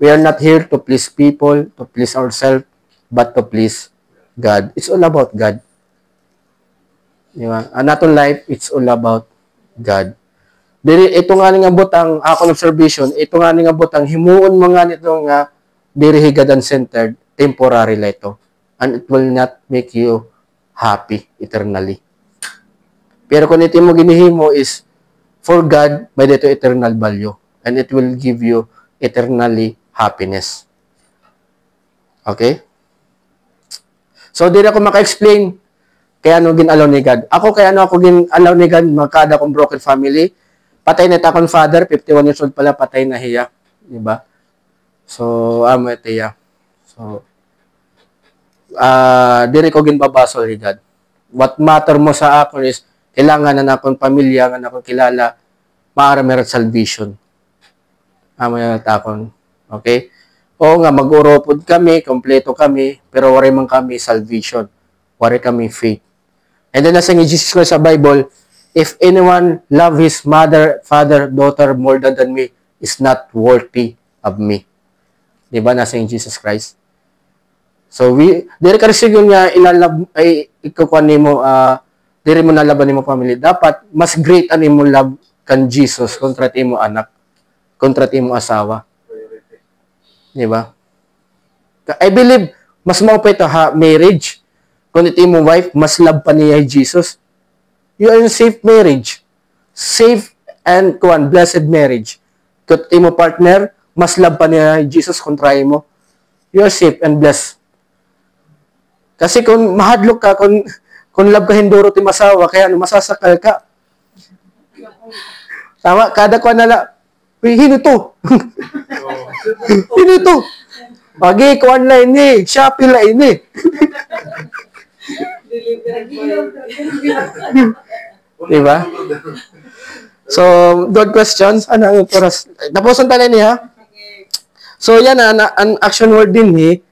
We are not here to please people, to please ourselves, but to please God. It's all about God. Di ba? Ang aton life, it's all about God. Diri, ito nga nga butang, ako ng observation, ito nga nga butang, himuon mga nito nga, diri higadan centered, temporary lang ito. And it will not make you happy eternally. Pero kung ito mo ginihimo is, for God, may dito eternal value. And it will give you eternally happiness. Okay? So, di na ako maka-explain kaya ano ginalaw ni God. Ako, kaya ano ako ginalaw ni God, magkada akong broken family. Patay na akong father, 51 years old pala, patay na hiya. Diba? So, amo ito hiya. So, diri ko ginbabasol ni God. What matter mo sa ako is, kailangan na akong pamilya, na akong kilala, maara meron salvation. Amo yung takon. Okay? Oo nga, mag-uropod kami, kompleto kami, pero wari man kami salvation. Wari kami faith. And then, nasa ni Jesus Christ sa Bible, if anyone love his mother, father, daughter more than me, is not worthy of me. Diba? Nasa ni Jesus Christ. So, diri ka rin yun nga, ikukuha ni mo, diri mo nalaban ni mo family. Dapat, mas great ani mo love kan Jesus kontra ti mo anak, kontra ti mo asawa. Diba? I believe, mas maupay ito marriage. Kung iti mo wife, mas love pa niya Jesus. You are in safe marriage. Safe and blessed marriage. Kung iti mo partner, mas love pa niya Jesus kontra mo. You are safe and blessed. Kasi kung mahadlok ka, kung love ka hinduro ti masawa, kaya masasakal ka. Tama? Kada ko nala, hino to. Hino to. Pagi ko online ni, Shopee la ini. Diba? So, good questions. Ano ang oras? Tapusan tayo niya. So, yan an action word din ni.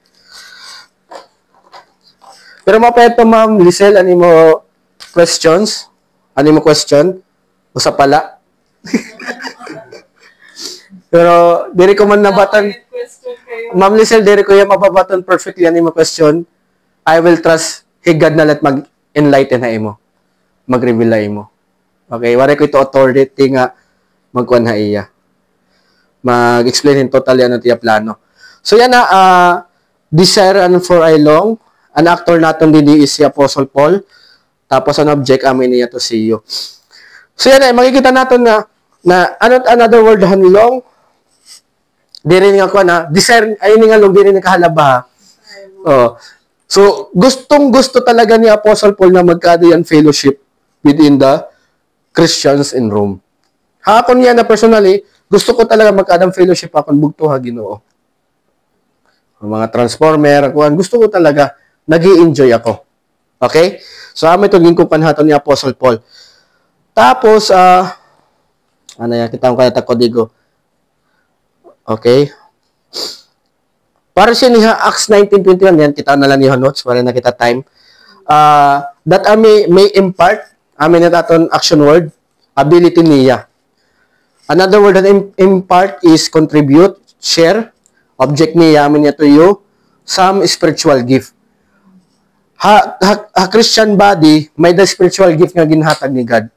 Pero mapeto ma'am, Lisel, ano mo questions? Ano mo question? Usa pala. Pero, diri ko man nabatan. Ma'am Lisel, diri ko yung mababatan perfectly ano mo question. I will trust higad na let mag-enlighten na imo. Mag-reveal na imo. Okay, wala ko ito authority nga magkuhan na iya. Mag-explain in totally ano tiya plano. So yan na, desire and for I long. An actor natin din is si Apostle Paul. Tapos an object amin niya to see you. So yan na, makikita natin na another word hanlong. Di rin nga ko na, desire, ayun nga long, di rin kahalaba. Oh. So, gustong-gusto talaga ni Apostle Paul na magkado yan fellowship within the Christians in Rome. Hakon niya na personally, gusto ko talaga magkadang fellowship akong bugto ha Ginoo. Mga transformer, gusto ko talaga, nag-i-enjoy ako. Okay? So, amin ito ginkupan haton ni Apostle Paul. Tapos, ano yan, kita ko kaya takodigo. Okay? Para siya niya, Acts 19:21, yan, kita na lang niya notes, wala na kita time. That I may impart, amin na aton action word, ability niya. Another word that impart is contribute, share, object niya, amin niya to you, some spiritual gift. Ha Christian body, may the spiritual gift nga ginhatag ni God.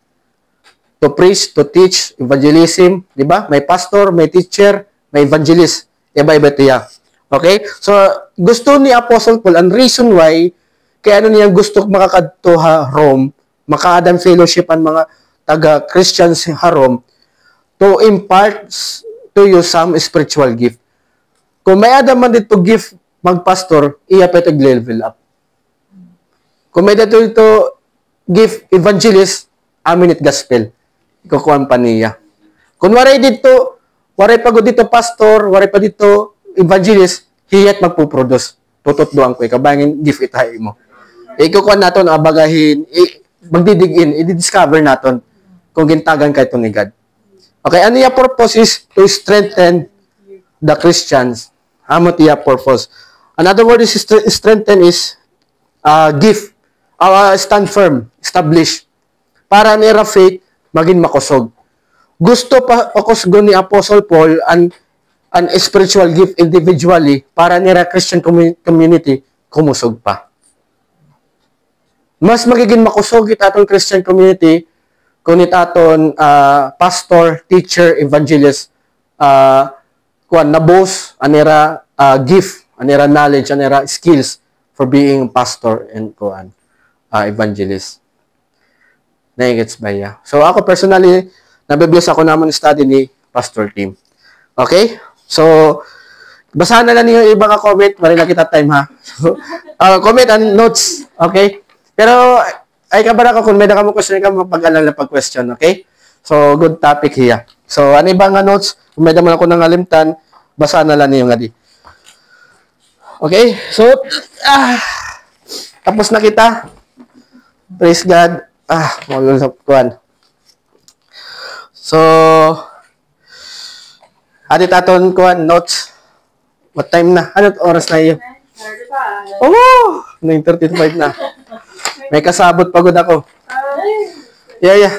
To preach, to teach, evangelism, di ba? May pastor, may teacher, may evangelist. Iba-iba tiya. Okay? So, gusto ni Apostle Paul, ang reason why, kaya ano niya gusto makakadto ha Rome, makaadang fellowship ang mga taga-Christians sa Rome, to impart to you some spiritual gift. Kung may adam man dito gift magpastor, iya pa ito level up. Kung may dito gift evangelist, amin it gospel. Ikukuhan pa niya. Kung waray dito, waray pagod dito pastor, waray pa dito evangelist, hiyat magpuproduce. Tutot doang ko, ikabangin gift itahay mo. Ikukuhan natin, abagahin, magdidig-in, i-discover natin kung gintagan kayo ito ni God. Okay, ano yung purpose is to strengthen the Christians. Amot yung purpose. Another word is strengthen is give, stand firm, establish. Para nira faith, maging makusog. Gusto pa akusgo ni Apostle Paul an spiritual gift individually para nira Christian community kumusog pa. Mas magiging makusog itong Christian community kung itaton pastor, teacher, evangelist, na boss, anira gift, anira knowledge, anira skills for being pastor and evangelist. Naigets ba ya? So ako personally, nabibless ako naman study ni Pastor Tim. Okay? So, basahan na lang yung ibang comment. Marila kita time ha. So, comment and notes. Okay? Pero, ay kabara ko kung may nakamong question ka mapag-alala pag-question. Okay? So, good topic here. So, ano ibang notes? Kung may naman ako ng alimtan, basahan na lang yung adi. Okay? So, tapos na kita. Praise God. Malulong sa kuwan. So, atit aton kuwan, notes. What time na? Ano oras na yun? Oh! 9:35 na. May kasabot pagod ako. Yeah.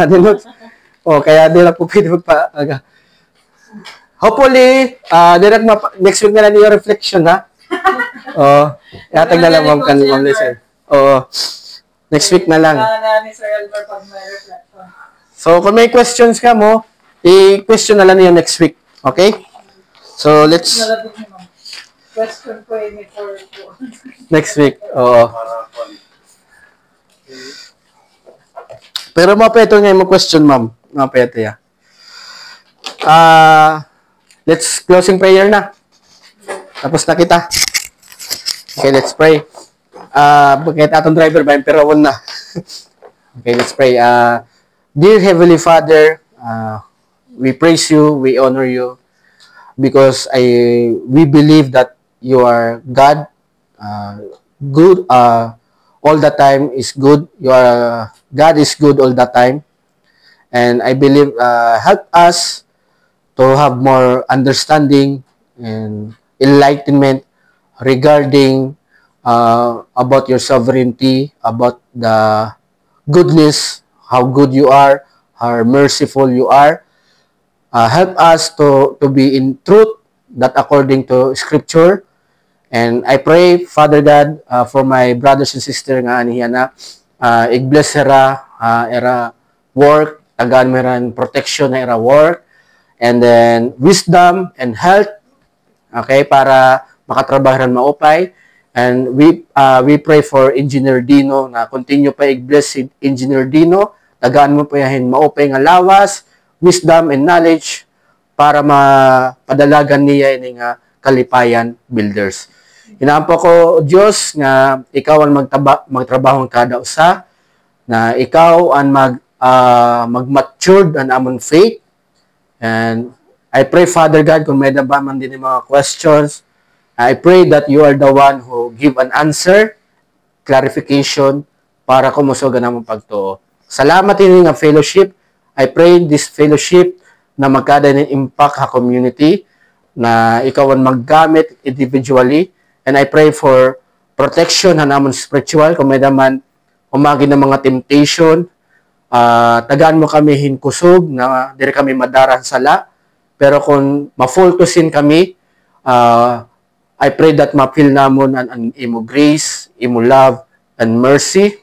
Atin notes. Kaya di lang po pwede magpa-aga. Hopefully, next week na lang yung reflection, ha? Yatag na lang, ma'am listen. Next week na lang. So, kung may questions ka mo, i-question na lang niyo next week. Okay? So, let's... Question ko for next week. Oo. Pero mapeto nga yung question, ma'am. Mapeto ya. Let's closing prayer na. Tapos na kita. Okay, let's pray. Bakit atong driver ba? Pero na. Okay, let's pray. Dear Heavenly Father, we praise you, we honor you, because we believe that you are God, good, all the time is good. God is good all the time. And I believe, help us to have more understanding and enlightenment regarding about your sovereignty, about the goodness, how good you are, how merciful you are. Help us to be in truth, that according to Scripture. And I pray, Father God, for my brothers and sisters nga aniya na, i-bless era work, tagaan meran protection na era work, and then wisdom and health, okay, para makatrabahan maupay. And we pray for Engineer Dino na continue pa i-bless si Engineer Dino, tagaan mo pa yahin maupay nga lawas, wisdom and knowledge para mapadalagan niya ini nga kalipayan builders. Inaampo ko, Diyos, nga ikaw ang magtrabaho kada usa, na ikaw ang mag-matured ang amon faith. And I pray, Father God, kung may ba man din mga questions, I pray that you are the one who give an answer, clarification, para kumusogan ang pagtuo. Salamat ini nga fellowship. I pray this fellowship na magkada ng impact ha community, na ikaw ang maggamit individually. And I pray for protection ha namon spiritual, kung may naman umagi ng mga temptation, tagaan mo kami hinkusog, na dire kami madarang sala. Pero kung ma-focusing kami, I pray that ma-feel namon ang imo grace, imo love, and mercy,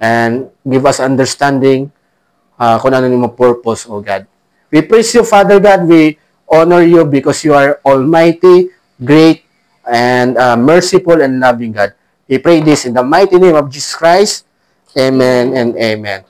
and give us understanding kung ano imo purpose, O God. We praise you, Father God. We honor you because you are almighty, great, and merciful and loving God. We pray this in the mighty name of Jesus Christ. Amen and amen.